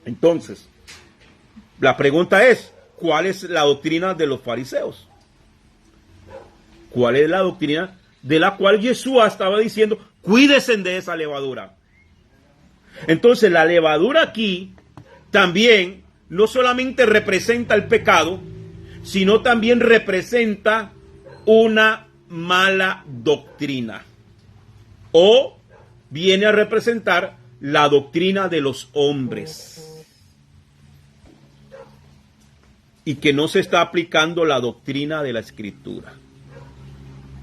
Entonces, la pregunta es, ¿cuál es la doctrina de los fariseos? ¿Cuál es la doctrina de la cual Yeshua estaba diciendo, cuídense de esa levadura? Entonces, la levadura aquí también no solamente representa el pecado, sino también representa una mala doctrina. O viene a representar la doctrina de los hombres. Y que no se está aplicando la doctrina de la Escritura.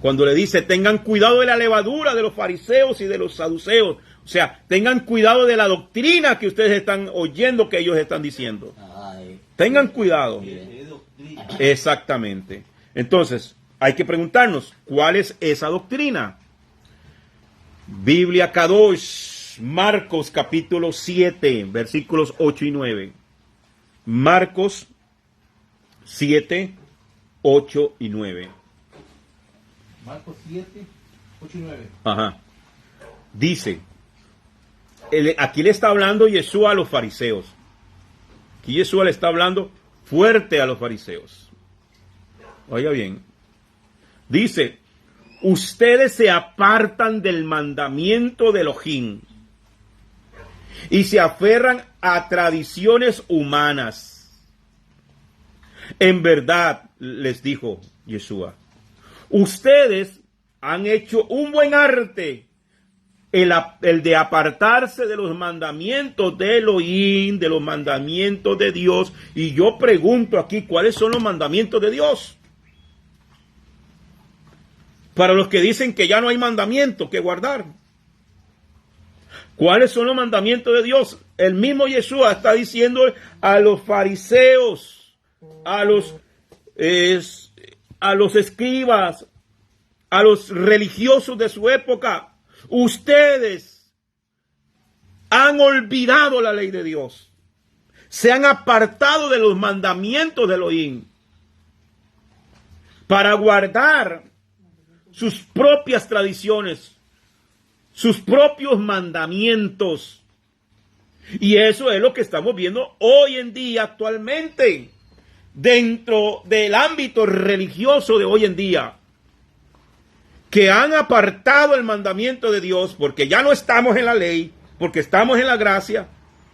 Cuando le dice, tengan cuidado de la levadura de los fariseos y de los saduceos. O sea, tengan cuidado de la doctrina que ustedes están oyendo que ellos están diciendo. Tengan cuidado. Exactamente. Entonces, hay que preguntarnos, ¿cuál es esa doctrina? Biblia Kadosh, Marcos capítulo 7, versículos 8 y 9. Marcos 7, 8 y 9. Marcos 7, 8 y 9. Ajá. Dice, aquí le está hablando Yeshua a los fariseos. Aquí Yeshua le está hablando fuerte a los fariseos. Oiga bien. Dice, ustedes se apartan del mandamiento de Elohim y se aferran a tradiciones humanas. En verdad, les dijo Yeshua, ustedes han hecho un buen arte, el de apartarse de los mandamientos de Elohim, de los mandamientos de Dios. Y yo pregunto aquí, ¿cuáles son los mandamientos de Dios? Para los que dicen que ya no hay mandamientos que guardar. ¿Cuáles son los mandamientos de Dios? El mismo Yeshua está diciendo a los fariseos, a los escribas, a los religiosos de su época, ustedes han olvidado la ley de Dios. Se han apartado de los mandamientos de Elohim para guardar sus propias tradiciones, sus propios mandamientos. Y eso es lo que estamos viendo hoy en día actualmente dentro del ámbito religioso de hoy en día, que han apartado el mandamiento de Dios porque ya no estamos en la ley, porque estamos en la gracia,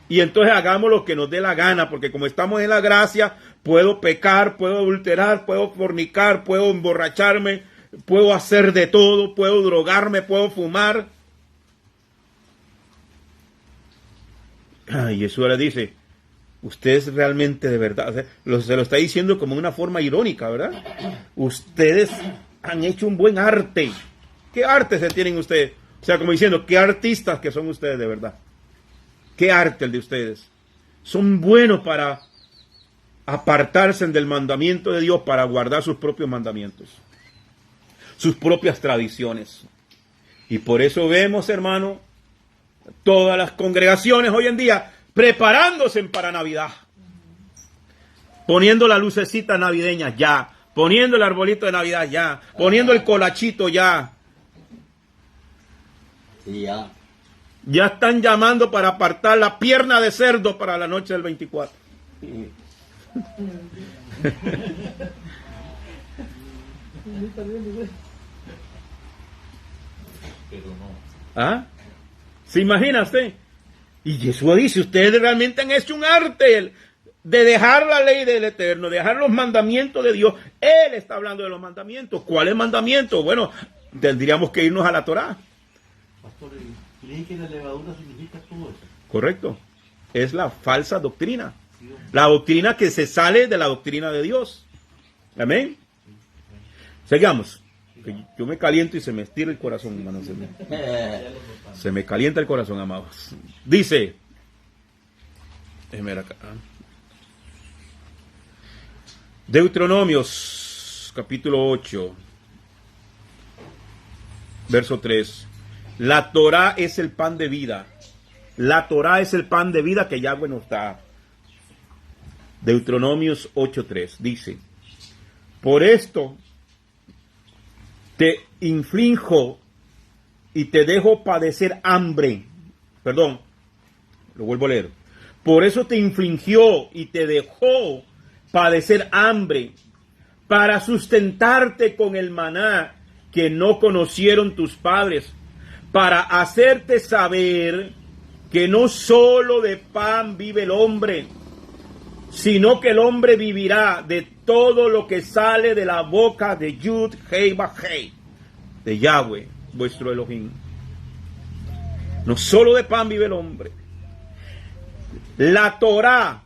y entonces hagamos lo que nos dé la gana, porque como estamos en la gracia, puedo pecar, puedo adulterar, puedo fornicar, puedo emborracharme, puedo hacer de todo, puedo drogarme, puedo fumar. Y Jesús le dice, ustedes realmente de verdad, se lo está diciendo como una forma irónica, ¿verdad? Ustedes han hecho un buen arte. ¿Qué arte se tienen ustedes? O sea, como diciendo, ¿qué artistas que son ustedes de verdad? ¿Qué arte el de ustedes? Son buenos para apartarse del mandamiento de Dios, para guardar sus propios mandamientos, sus propias tradiciones. Y por eso vemos, hermano, todas las congregaciones hoy en día preparándose para Navidad, poniendo la lucecita navideña ya, poniendo el arbolito de Navidad ya, poniendo el colachito ya. Sí, ya. Ya están llamando para apartar la pierna de cerdo para la noche del 24. Pero no. ¿Ah? ¿Se imagina usted? Y Jesús dice, ustedes realmente han hecho un arte de dejar la ley del Eterno, dejar los mandamientos de Dios. Él está hablando de los mandamientos. ¿Cuáles mandamientos? Bueno, tendríamos que irnos a la Torá. Pastor, ¿creen que la levadura significa todo eso? Correcto. Es la falsa doctrina. La doctrina que se sale de la doctrina de Dios. Amén. Sigamos. Yo me caliento y se me estira el corazón, hermano. Se me calienta el corazón, amados. Dice, déjeme ver acá. Deuteronomios, capítulo 8, verso 3. La Torá es el pan de vida. La Torá es el pan de vida que Yahweh nos da. Deuteronomios 8:3 dice, por esto te inflijo y te dejo padecer hambre. Perdón, lo vuelvo a leer. Por eso te infligió y te dejó padecer hambre, para sustentarte con el maná que no conocieron tus padres, para hacerte saber que no solo de pan vive el hombre, sino que el hombre vivirá de todo lo que sale de la boca de Yud Hei Bajei, de Yahweh, vuestro Elohim. No solo de pan vive el hombre. La Torá,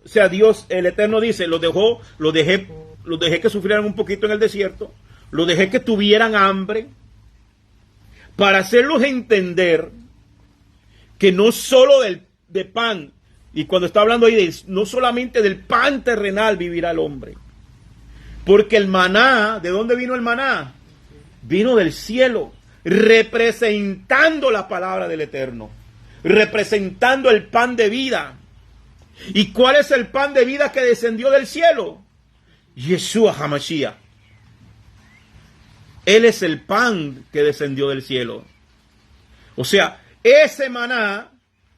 o sea, Dios, el Eterno dice, los dejé que sufrieran un poquito en el desierto, los dejé que tuvieran hambre, para hacerlos entender que no solo de pan, y cuando está hablando ahí, no solamente del pan terrenal vivirá el hombre. Porque el maná, ¿de dónde vino el maná? Vino del cielo, representando la palabra del Eterno, representando el pan de vida. ¿Y cuál es el pan de vida que descendió del cielo? Yeshua HaMashiach. Él es el pan que descendió del cielo. O sea, ese maná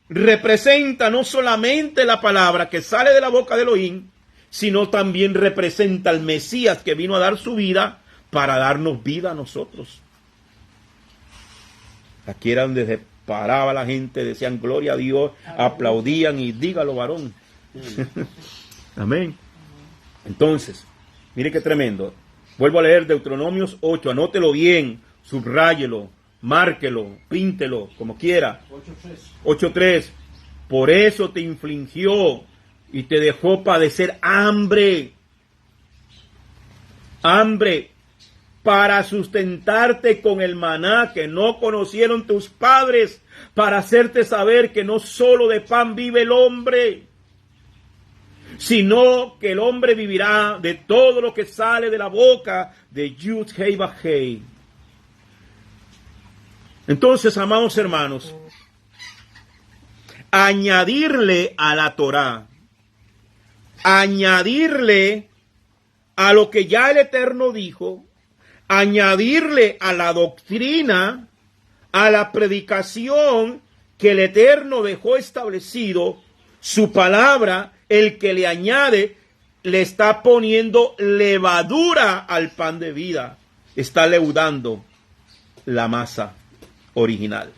representa no solamente la palabra que sale de la boca de Elohim, sino también representa al Mesías que vino a dar su vida para darnos vida a nosotros. Aquí era donde se paraba la gente, decían gloria a Dios, aplaudían y dígalo, varón. Amén. Entonces, mire qué tremendo. Vuelvo a leer Deuteronomios 8, anótelo bien, subráyelo, márquelo, píntelo, como quiera. 8:3. Por eso te infligió y te dejó padecer hambre. Hambre. Para sustentarte con el maná que no conocieron tus padres, para hacerte saber que no solo de pan vive el hombre, sino que el hombre vivirá de todo lo que sale de la boca de Yud Hei Vav Hei. Entonces, amados hermanos, añadirle a la Torá, añadirle a lo que ya el Eterno dijo, añadirle a la doctrina, a la predicación que el Eterno dejó establecido, su palabra, el que le añade, le está poniendo levadura al pan de vida, está leudando la masa original.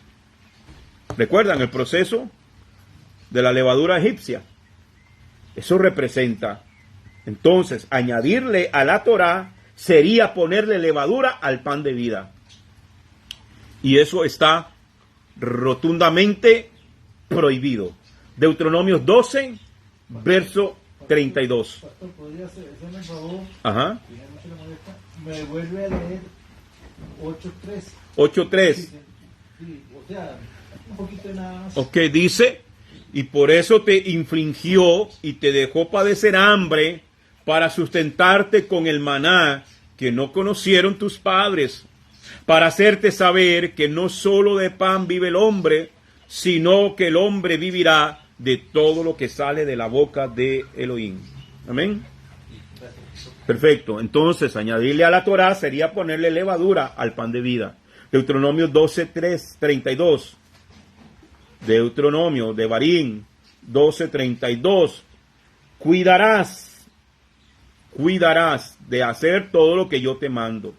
¿Recuerdan el proceso de la levadura egipcia? Eso representa, entonces, añadirle a la Torá sería ponerle levadura al pan de vida. Y eso está rotundamente prohibido. Deuteronomios 12, verso 32. Pastor, ¿podría hacerme el favor? Ajá. Me vuelve a leer 8.3. 8.3. Sí, o sea, un poquito nada más. Ok, dice, y por eso te infligió y te dejó padecer hambre para sustentarte con el maná que no conocieron tus padres, para hacerte saber que no solo de pan vive el hombre, sino que el hombre vivirá de todo lo que sale de la boca de Elohim. Amén. Perfecto. Entonces, añadirle a la Torá sería ponerle levadura al pan de vida. Deuteronomio 12:32. Deuteronomio de Barín 12:32. Cuidarás de hacer todo lo que yo te mando.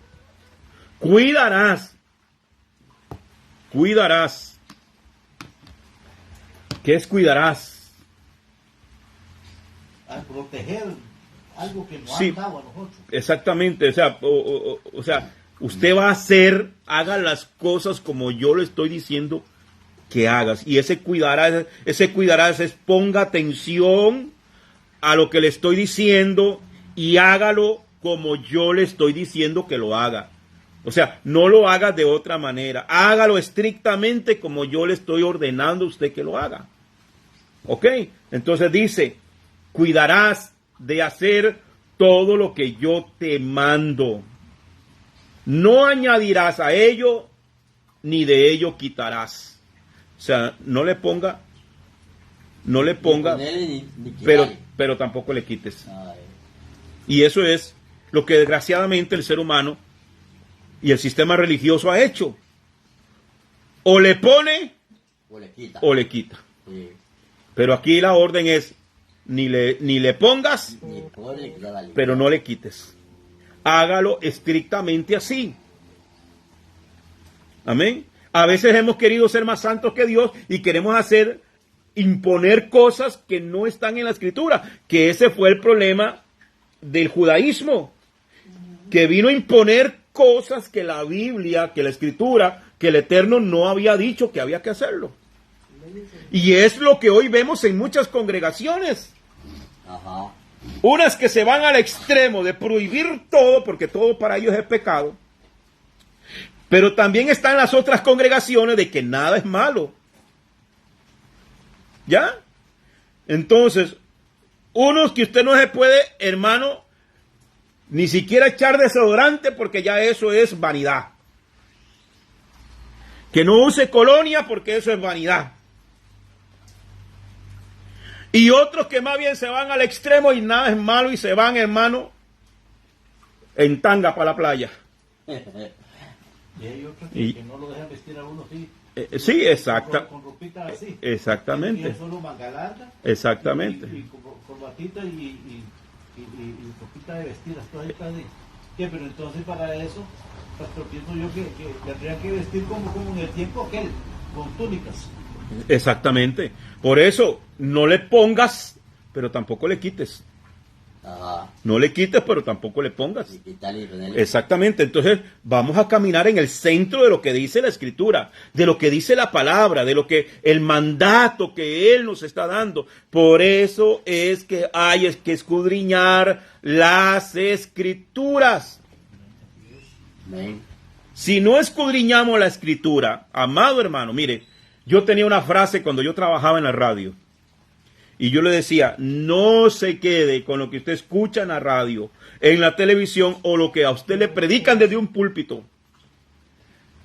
Cuidarás. ¿Qué es cuidarás? A proteger algo que no Sí, ha dado a nosotros. exactamente. O sea, usted va a hacer, haga las cosas como yo le estoy diciendo que hagas. Y ese cuidarás es ponga atención a lo que le estoy diciendo y hágalo como yo le estoy diciendo que lo haga. O sea, no lo haga de otra manera. Hágalo estrictamente como yo le estoy ordenando a usted que lo haga. ¿Ok? Entonces dice, cuidarás de hacer todo lo que yo te mando. No añadirás a ello, ni de ello quitarás. O sea, no le ponga, pero tampoco le quites. Y eso es lo que desgraciadamente el ser humano y el sistema religioso ha hecho. O le pone o le quita. Sí. Pero aquí la orden es ni le pongas, pero no le quites. Hágalo estrictamente así. Amén. A veces hemos querido ser más santos que Dios y queremos imponer cosas que no están en la Escritura, que ese fue el problema del judaísmo, que vino a imponer cosas que la Biblia, que la Escritura, que el Eterno no había dicho que había que hacerlo. Y es lo que hoy vemos en muchas congregaciones. Ajá. Unas que se van al extremo de prohibir todo, porque todo para ellos es pecado. Pero también están las otras congregaciones de que nada es malo. ¿Ya? Entonces, unos que usted no se puede, hermano, ni siquiera echar desodorante porque ya eso es vanidad. Que no use colonia porque eso es vanidad. Y otros que más bien se van al extremo y nada es malo y se van, hermano, en tanga para la playa. Y hay otros que no lo dejan vestir a uno así. Sí, exacta. Con ropita así. Exactamente. Y solo manga larga. Exactamente. Y corbatita y ropita de vestir. ¿Qué? Pero entonces para eso, pastor, pienso yo que tendría que vestir como en el tiempo aquel, con túnicas. Exactamente. Por eso, no le pongas, pero tampoco le quites. Ajá. No le quites, pero tampoco le pongas. Y quitarle y ponerle. Exactamente. Entonces, vamos a caminar en el centro de lo que dice la Escritura, de lo que dice la palabra, de lo que el mandato que Él nos está dando. Por eso es que hay que escudriñar las Escrituras. Amén. Si no escudriñamos la Escritura, amado hermano, mire, yo tenía una frase cuando yo trabajaba en la radio. Y yo le decía, no se quede con lo que usted escucha en la radio, en la televisión o lo que a usted le predican desde un púlpito.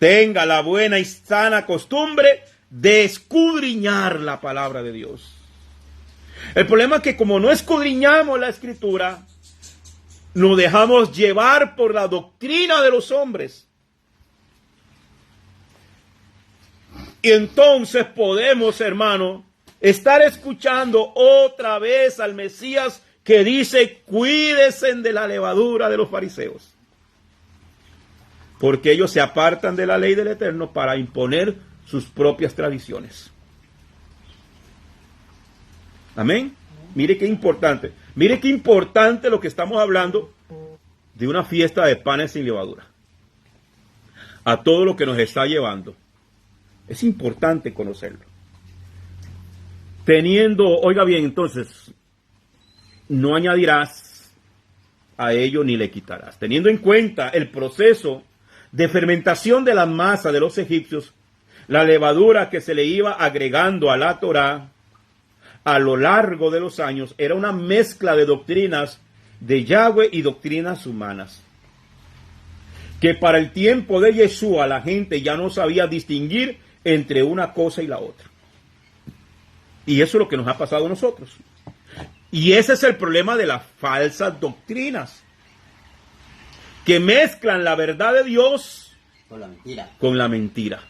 Tenga la buena y sana costumbre de escudriñar la palabra de Dios. El problema es que como no escudriñamos la Escritura, nos dejamos llevar por la doctrina de los hombres. Y entonces podemos, hermano, estar escuchando otra vez al Mesías que dice, cuídense de la levadura de los fariseos. Porque ellos se apartan de la ley del Eterno para imponer sus propias tradiciones. Amén. Mire qué importante. Mire qué importante lo que estamos hablando de una fiesta de panes sin levadura. A todo lo que nos está llevando. Es importante conocerlo. Teniendo, oiga bien, entonces, no añadirás a ello ni le quitarás. Teniendo en cuenta el proceso de fermentación de la masa de los egipcios, la levadura que se le iba agregando a la Torá a lo largo de los años era una mezcla de doctrinas de Yahweh y doctrinas humanas. Que para el tiempo de Yeshua la gente ya no sabía distinguir entre una cosa y la otra. Y eso es lo que nos ha pasado a nosotros. Y ese es el problema de las falsas doctrinas, que mezclan la verdad de Dios Con la mentira. con la mentira.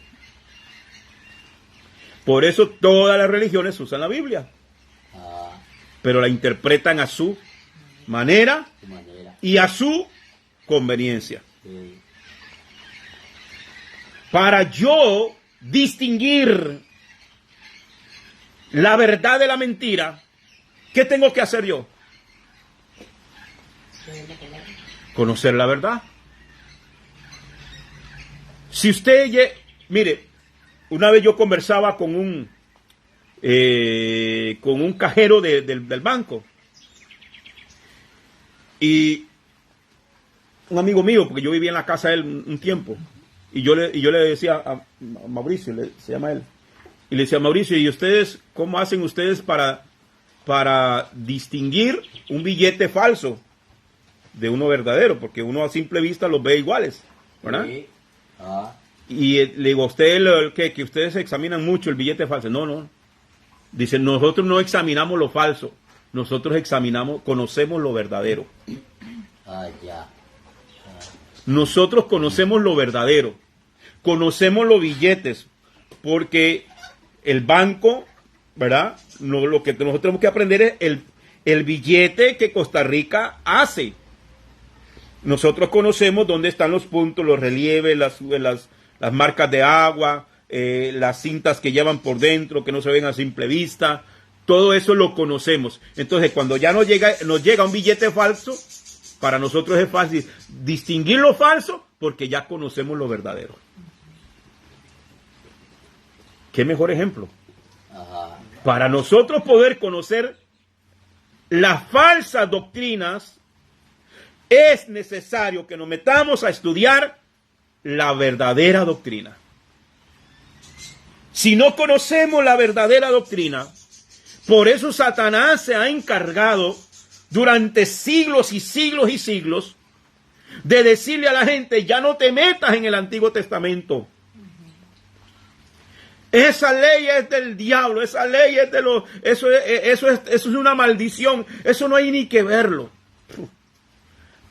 Por eso todas las religiones usan la Biblia, Ah, pero la interpretan a su manera tu manera. y a su conveniencia. Sí. Para yo distinguir la verdad de la mentira, ¿qué tengo que hacer yo? Conocer la verdad. Si usted, mire, una vez yo conversaba con un cajero del banco. Y un amigo mío, porque yo vivía en la casa de él un tiempo, y yo le decía a Mauricio, se llama él, y le decía, Mauricio, ¿y ustedes cómo hacen ustedes para distinguir un billete falso de uno verdadero? Porque uno a simple vista los ve iguales, ¿verdad? Sí. Ah, Y le digo, ¿a usted que ustedes examinan mucho el billete falso? No. Dice, nosotros no examinamos lo falso, nosotros conocemos lo verdadero. ya. Nosotros conocemos lo verdadero, conocemos los billetes, porque el banco, ¿verdad? No, lo que nosotros tenemos que aprender es el billete que Costa Rica hace. Nosotros conocemos dónde están los puntos, los relieves, las marcas de agua, las cintas que llevan por dentro, que no se ven a simple vista. Todo eso lo conocemos. Entonces, cuando ya nos llega un billete falso, para nosotros es fácil distinguir lo falso porque ya conocemos lo verdadero. ¿Qué mejor ejemplo? Ajá. Para nosotros poder conocer las falsas doctrinas, es necesario que nos metamos a estudiar la verdadera doctrina. Si no conocemos la verdadera doctrina, por eso Satanás se ha encargado durante siglos y siglos y siglos de decirle a la gente, ya no te metas en el Antiguo Testamento. Esa ley es del diablo, esa ley es de los, eso es una maldición, eso no hay ni que verlo.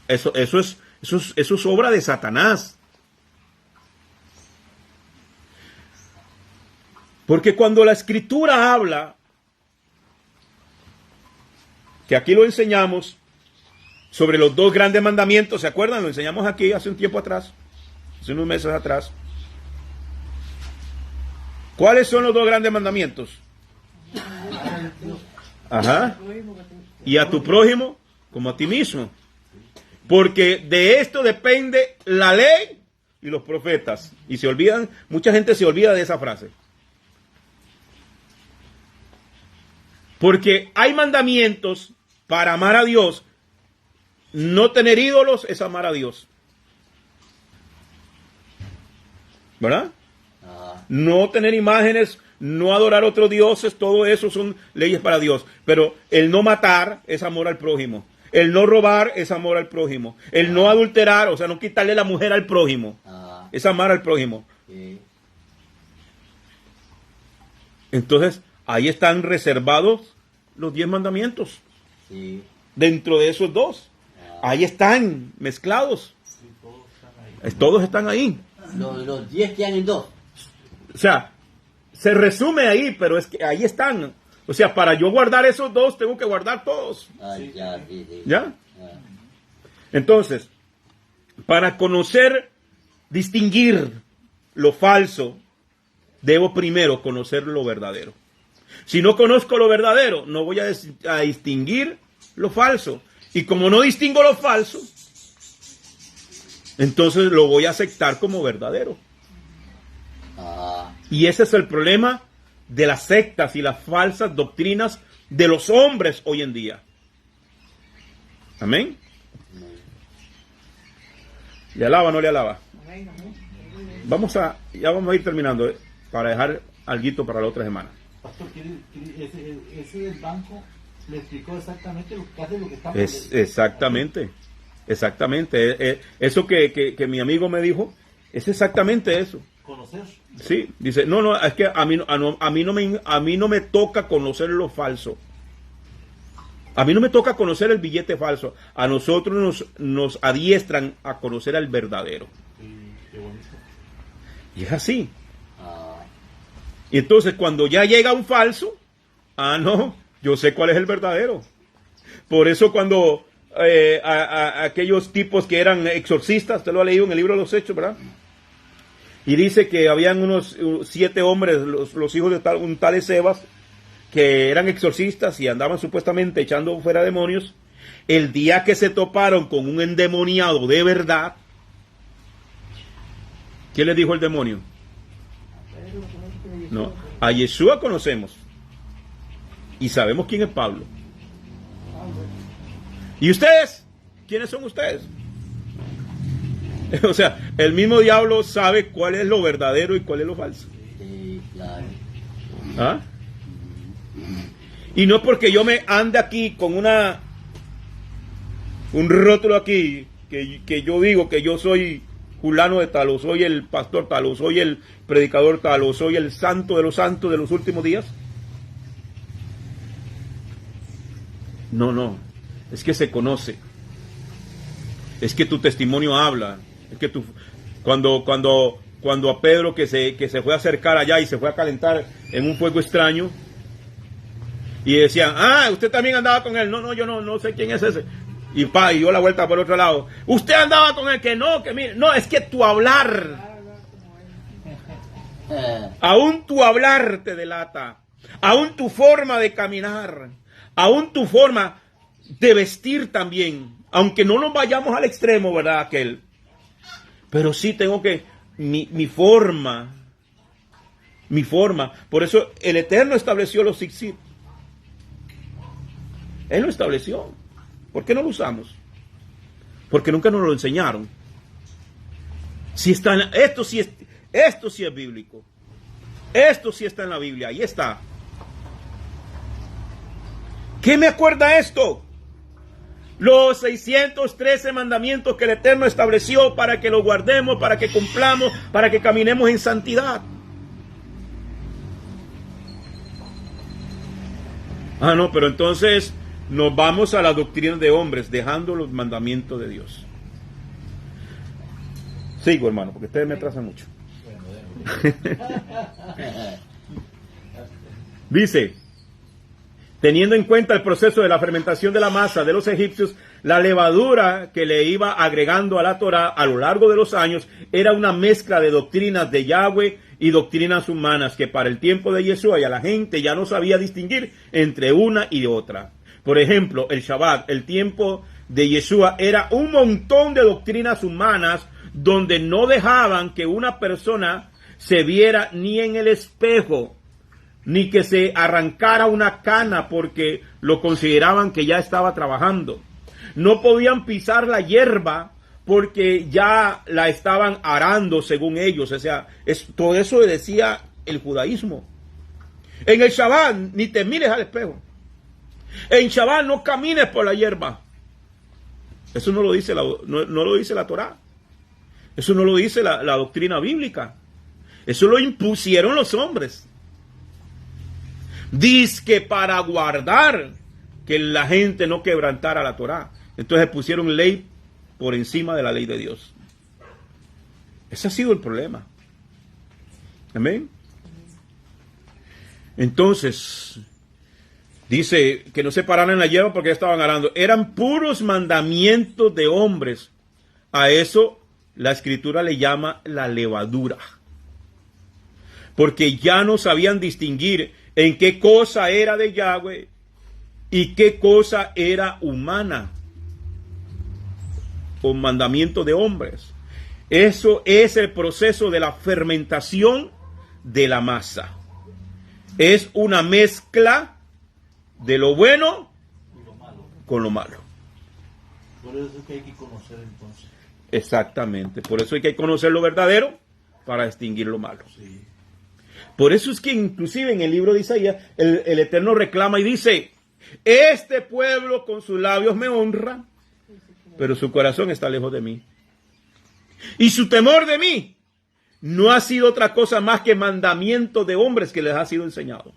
Eso es obra de Satanás. Porque cuando la Escritura habla, que aquí lo enseñamos, sobre los 2 grandes mandamientos, ¿se acuerdan? Lo enseñamos aquí hace un tiempo atrás, hace unos meses atrás. ¿Cuáles son los 2 grandes mandamientos? Ajá. Y a tu prójimo como a ti mismo. Porque de esto depende la ley y los profetas. Y se olvidan, mucha gente se olvida de esa frase. Porque hay mandamientos para amar a Dios. No tener ídolos es amar a Dios. ¿Verdad? No tener imágenes, no adorar a otros dioses, todo eso son leyes para Dios. Pero el no matar es amor al prójimo. El no robar es amor al prójimo. El no adulterar, o sea, no quitarle la mujer al prójimo, es amar al prójimo. Sí. Entonces, ahí están reservados los 10 mandamientos. Sí. Dentro de esos 2. Ahí están mezclados. Todos están ahí. Los 10 quedan en 2. O sea, se resume ahí, pero es que ahí están. O sea, para yo guardar esos 2, tengo que guardar todos. Ya, sí, sí. ¿Ya? Entonces, para conocer, distinguir lo falso, debo primero conocer lo verdadero. Si no conozco lo verdadero, no voy a distinguir lo falso. Y como no distingo lo falso, entonces lo voy a aceptar como verdadero. Y ese es el problema de las sectas y las falsas doctrinas de los hombres hoy en día. Amén. ¿Le alaba o no le alaba? Ya vamos a ir terminando para dejar alguito para la otra semana. Pastor, ese del banco le explicó exactamente lo que hace lo que estamos Exactamente. Eso que mi amigo me dijo, es exactamente eso. Conocer. Sí, dice, no, es que a mí no me toca conocer lo falso. A mí no me toca conocer el billete falso. A nosotros nos adiestran a conocer al verdadero. Qué bonito. Y es así. Y entonces cuando ya llega un falso, no, yo sé cuál es el verdadero. Por eso cuando aquellos tipos que eran exorcistas, usted lo ha leído en el libro de los Hechos, ¿verdad? Y dice que habían unos 7 hombres, los hijos de un tal Escevas, que eran exorcistas y andaban supuestamente echando fuera demonios. El día que se toparon con un endemoniado de verdad, ¿qué les dijo el demonio? No, a Yeshua conocemos y sabemos quién es Pablo. ¿Y ustedes? ¿Quiénes son ustedes? O sea, el mismo diablo sabe cuál es lo verdadero y cuál es lo falso. Sí, claro. ¿Ah? Y no porque yo me ande aquí con un rótulo aquí, que yo digo que yo soy fulano de tal, o soy el pastor tal, o soy el predicador tal, o soy el santo de los santos de los últimos días. No, es que se conoce. Es que tu testimonio habla. Es que cuando a Pedro que se fue a acercar allá y se fue a calentar en un fuego extraño, y decían, usted también andaba con él. No, yo no sé quién es ese. Y dio la vuelta por el otro lado. Usted andaba con él, que mire. No, es que tu hablar, aún tu hablar te delata. Aún tu forma de caminar. Aún tu forma de vestir también. Aunque no nos vayamos al extremo, ¿verdad? Aquel. Pero sí tengo que, mi forma. Por eso el Eterno estableció los tzitzit. Él lo estableció. ¿Por qué no lo usamos? Porque nunca nos lo enseñaron. Esto sí es bíblico. Esto sí está en la Biblia. Ahí está. ¿Qué me acuerda esto? Los 613 mandamientos que el Eterno estableció para que los guardemos, para que cumplamos, para que caminemos en santidad. Ah, no, pero entonces nos vamos a la doctrina de hombres, dejando los mandamientos de Dios. Sigo, hermano, porque ustedes me atrasan mucho. Dice, teniendo en cuenta el proceso de la fermentación de la masa de los egipcios, la levadura que le iba agregando a la Torá a lo largo de los años era una mezcla de doctrinas de Yahweh y doctrinas humanas que para el tiempo de Yeshua ya la gente ya no sabía distinguir entre una y otra. Por ejemplo, el Shabbat, el tiempo de Yeshua, era un montón de doctrinas humanas donde no dejaban que una persona se viera ni en el espejo, ni que se arrancara una cana porque lo consideraban que ya estaba trabajando. No podían pisar la hierba porque ya la estaban arando según ellos. O sea, todo eso decía el judaísmo. En el Shabbat ni te mires al espejo. En Shabbat no camines por la hierba. Eso no lo dice no lo dice la Torá. Eso no lo dice la doctrina bíblica. Eso lo impusieron los hombres. Dice que para guardar que la gente no quebrantara la Torá. Entonces pusieron ley por encima de la ley de Dios. Ese ha sido el problema. Amén. Entonces, dice que no se pararan en la hierba porque ya estaban arando. Eran puros mandamientos de hombres. A eso la escritura le llama la levadura. Porque ya no sabían distinguir en qué cosa era de Yahweh y qué cosa era humana o mandamiento de hombres. Eso es el proceso de la fermentación de la masa. Es una mezcla de lo bueno con lo malo. Por eso es que hay que conocer entonces. Exactamente. Por eso hay que conocer lo verdadero para distinguir lo malo. Sí. Por eso es que inclusive en el libro de Isaías el Eterno reclama y dice: este pueblo con sus labios me honra, pero su corazón está lejos de mí. Y su temor de mí no ha sido otra cosa más que mandamiento de hombres que les ha sido enseñado.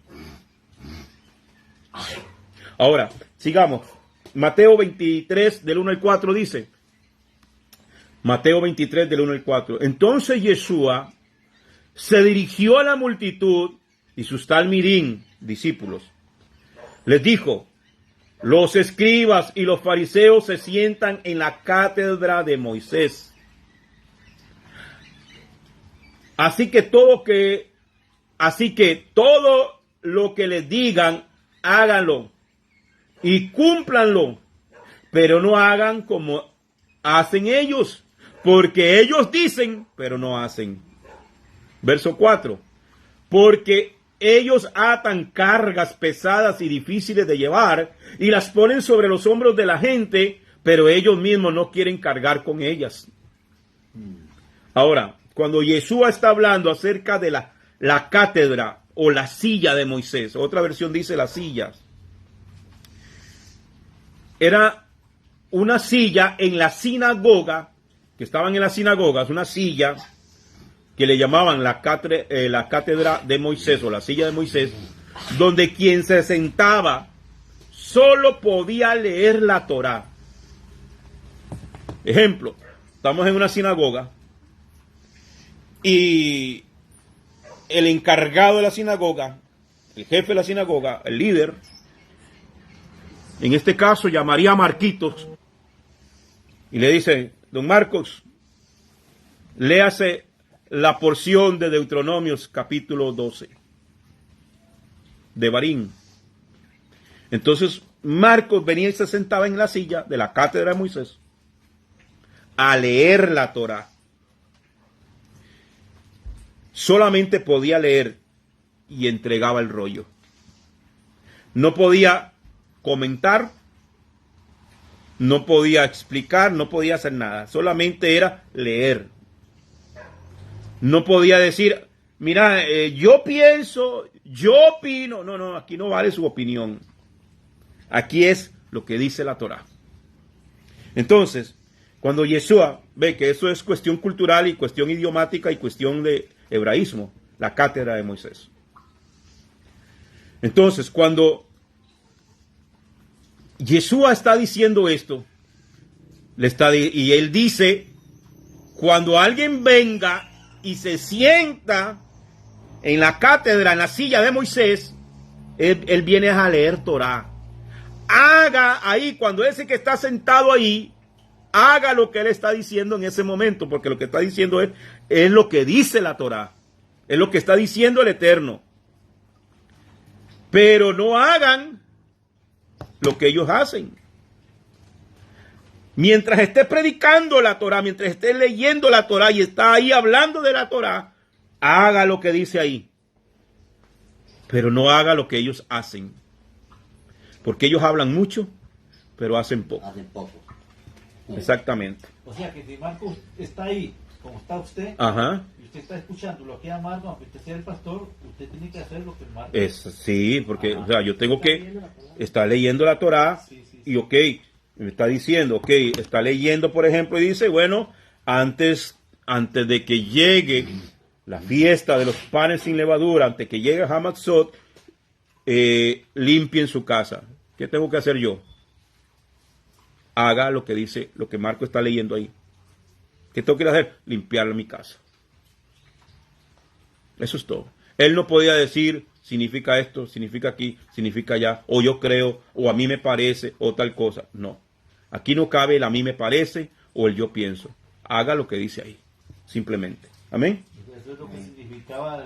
Ahora, sigamos. Mateo 23 del 1 al 4 dice. Mateo 23 del 1 al 4. Entonces Yeshua se dirigió a la multitud y sus talmidim, discípulos. Les dijo: los escribas y los fariseos se sientan en la cátedra de Moisés. Así que todo lo que les digan, háganlo y cúmplanlo, pero no hagan como hacen ellos, porque ellos dicen, pero no hacen. Verso 4. Porque ellos atan cargas pesadas y difíciles de llevar y las ponen sobre los hombros de la gente, pero ellos mismos no quieren cargar con ellas. Ahora, cuando Yeshua está hablando acerca de la cátedra o la silla de Moisés, otra versión dice las sillas, era una silla en la sinagoga, que estaban en las sinagogas, una silla que le llamaban la cátedra de Moisés o la silla de Moisés, donde quien se sentaba solo podía leer la Torá. Ejemplo, estamos en una sinagoga y el encargado de la sinagoga, el jefe de la sinagoga, el líder, en este caso llamaría a Marquitos y le dice: don Marcos, léase la porción de Deuteronomios capítulo 12 de Barín. Entonces Marcos venía y se sentaba en la silla de la cátedra de Moisés a leer la Torá. Solamente podía leer y entregaba el rollo. No podía comentar, no podía explicar, no podía hacer nada. Solamente era leer. No podía decir: mira, yo pienso, yo opino. No, aquí no vale su opinión. Aquí es lo que dice la Torá. Entonces, cuando Yeshua ve que eso es cuestión cultural y cuestión idiomática y cuestión de hebraísmo, la cátedra de Moisés. Entonces, cuando Yeshua está diciendo esto. Y él dice, cuando alguien venga y se sienta en la cátedra, en la silla de Moisés, él viene a leer Torah. Haga ahí, cuando ese que está sentado ahí, haga lo que él está diciendo en ese momento, porque lo que está diciendo es lo que dice la Torah, es lo que está diciendo el Eterno. Pero no hagan lo que ellos hacen. Mientras esté predicando la Torah, mientras esté leyendo la Torah y está ahí hablando de la Torah, haga lo que dice ahí. Pero no haga lo que ellos hacen. Porque ellos hablan mucho, pero hacen poco. Hacen poco. Exactamente. O sea que si Marcos está ahí, como está usted, Ajá. y usted está escuchando lo que a Marcos, aunque usted sea el pastor, usted tiene que hacer lo que Marcos. Sí, porque o sea, yo tengo que estar leyendo la Torah y ok, me está diciendo, ok, está leyendo por ejemplo y dice, bueno, antes de que llegue la fiesta de los panes sin levadura, antes que llegue Hamatzot, limpien su casa. ¿Qué tengo que hacer yo? Haga lo que dice, lo que Marco está leyendo ahí. ¿Qué tengo que hacer? Limpiar mi casa. Eso es todo. Él no podía decir, significa esto, significa aquí, significa allá, o yo creo, o a mí me parece, o tal cosa. No. Aquí no cabe el a mí me parece o el yo pienso. Haga lo que dice ahí. Simplemente. Amén. Eso es lo que significaba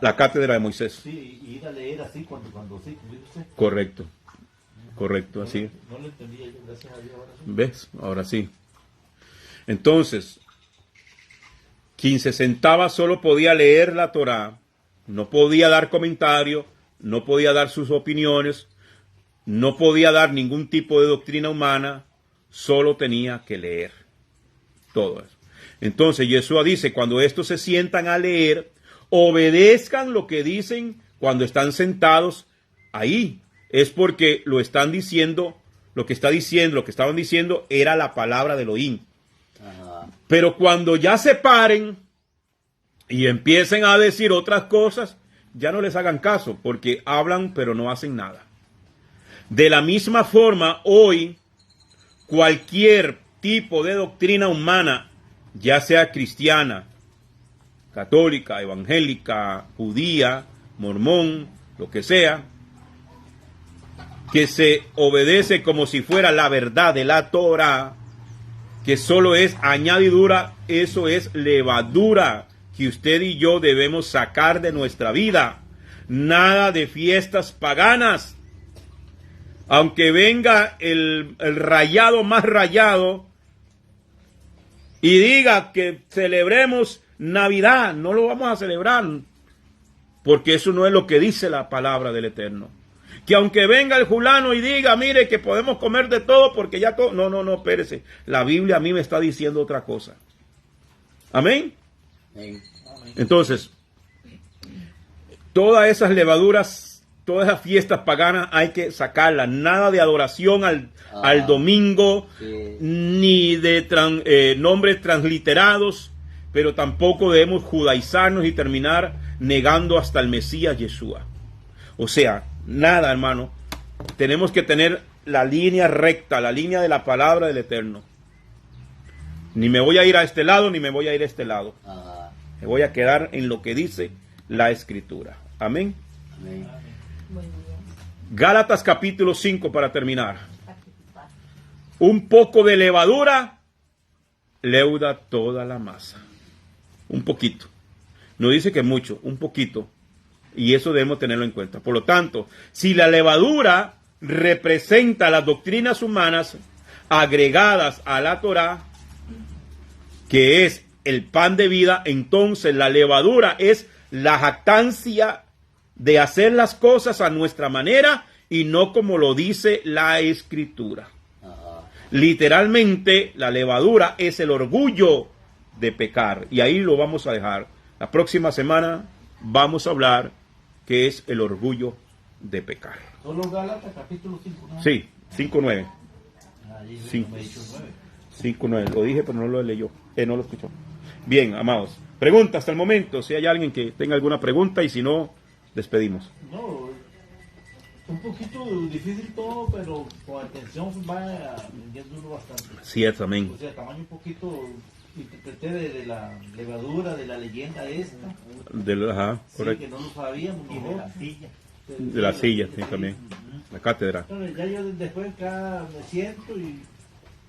La cátedra de Moisés. Sí, y ir a leer así cuando sí, como dice usted. Correcto. Correcto, así. No lo entendía yo, gracias a Dios. Ahora sí. ¿Ves? Ahora sí. Entonces, quien se sentaba solo podía leer la Torá, no podía dar comentario, no podía dar sus opiniones, no podía dar ningún tipo de doctrina humana, solo tenía que leer. Todo eso. Entonces, Yeshua dice, cuando estos se sientan a leer, obedezcan lo que dicen cuando están sentados ahí. Es porque lo están diciendo, lo que estaban diciendo era la palabra de Elohim. Ajá. Pero cuando ya se paren y empiecen a decir otras cosas, ya no les hagan caso, porque hablan pero no hacen nada. De la misma forma, hoy, cualquier tipo de doctrina humana, ya sea cristiana, católica, evangélica, judía, mormón, lo que sea, que se obedece como si fuera la verdad de la Torah, que solo es añadidura, eso es levadura que usted y yo debemos sacar de nuestra vida. Nada de fiestas paganas. Aunque venga el rayado más rayado y diga que celebremos Navidad, no lo vamos a celebrar, porque eso no es lo que dice la palabra del Eterno. Que aunque venga el fulano y diga, mire, que podemos comer de todo porque ya todo... No, espérese. La Biblia a mí me está diciendo otra cosa. Amén. Amén. Entonces, todas esas levaduras, todas esas fiestas paganas hay que sacarlas. Nada de adoración al domingo, Sí. ni de nombres transliterados, pero tampoco debemos judaizarnos y terminar negando hasta el Mesías Yeshua. O sea, nada, hermano. Tenemos que tener la línea recta, la línea de la palabra del Eterno. Ni me voy a ir a este lado, ni me voy a ir a este lado. Ajá. Me voy a quedar en lo que dice la Escritura. Amén. Amén. Muy bien. Gálatas capítulo 5 para terminar. Participar. Un poco de levadura leuda toda la masa. Un poquito. No dice que mucho, un poquito. Y eso debemos tenerlo en cuenta. Por lo tanto, si la levadura representa las doctrinas humanas agregadas a la Torá, que es el pan de vida, entonces la levadura es la jactancia de hacer las cosas a nuestra manera y no como lo dice la Escritura. Ajá. Literalmente, la levadura es el orgullo de pecar. Y ahí lo vamos a dejar. La próxima semana vamos a hablar qué es el orgullo de pecar. Solo Gálatas capítulo 5, ¿no? Sí, 5:9. Ahí Sí. me he dicho 9. 5:9. Lo dije, pero no lo leyó. No lo escuchó. Bien, amados. Pregunta hasta el momento. Si hay alguien que tenga alguna pregunta y si no, despedimos. No, Un poquito difícil todo, pero con atención va yendo uno bastante. Cierto, amén. O sea, tamaño un poquito, interpreté de la levadura, de la leyenda esta. Ajá, Sí, correcto. que no lo sabíamos. Y de nosotros. la silla. De la silla, sí, también. Ujú. La cátedra. Entonces, ya yo después acá me siento y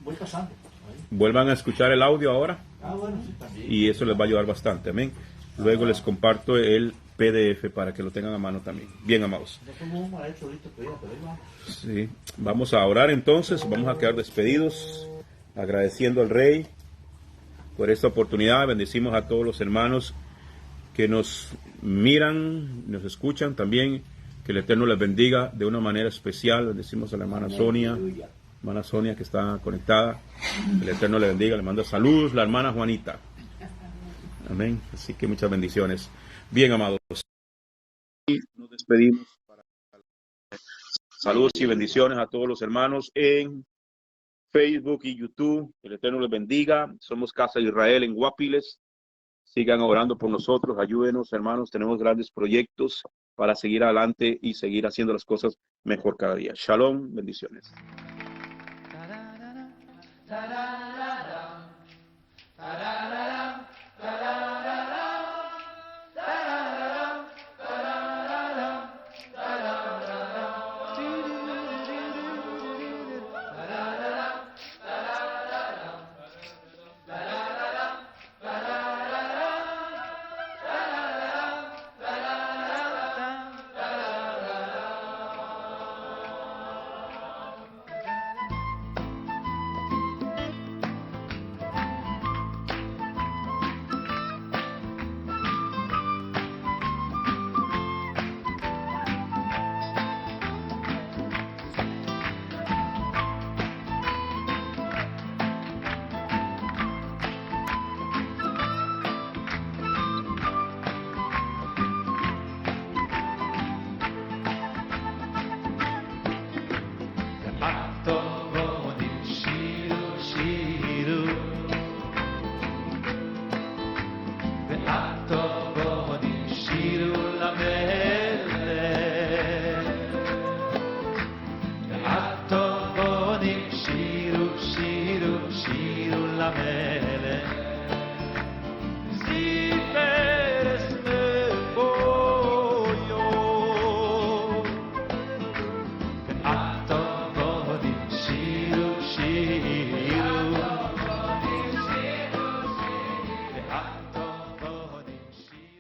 voy pasando. Ahí. Vuelvan a escuchar el audio ahora Bueno, sí, también. y eso les va a ayudar bastante, amén. Luego les comparto el PDF para que lo tengan a mano también. Bien, amados. No somos un maestro ahorita, pero ahí vamos. Sí. Vamos a orar entonces, vamos a quedar despedidos, agradeciendo al Rey por esta oportunidad. Bendecimos a todos los hermanos que nos miran, nos escuchan también. Que el Eterno les bendiga de una manera especial. Bendecimos a la hermana Sonia, Aleluya. hermana Sonia que está conectada. El Eterno le bendiga, le manda saludos, la hermana Juanita. Amén. Así que muchas bendiciones. Bien, amados. Y nos despedimos. Saludos y bendiciones a todos los hermanos en Facebook y YouTube. El Eterno les bendiga. Somos Casa de Israel en Guapiles. Sigan orando por nosotros. Ayúdenos, hermanos. Tenemos grandes proyectos para seguir adelante y seguir haciendo las cosas mejor cada día. Shalom, bendiciones. Ta-da.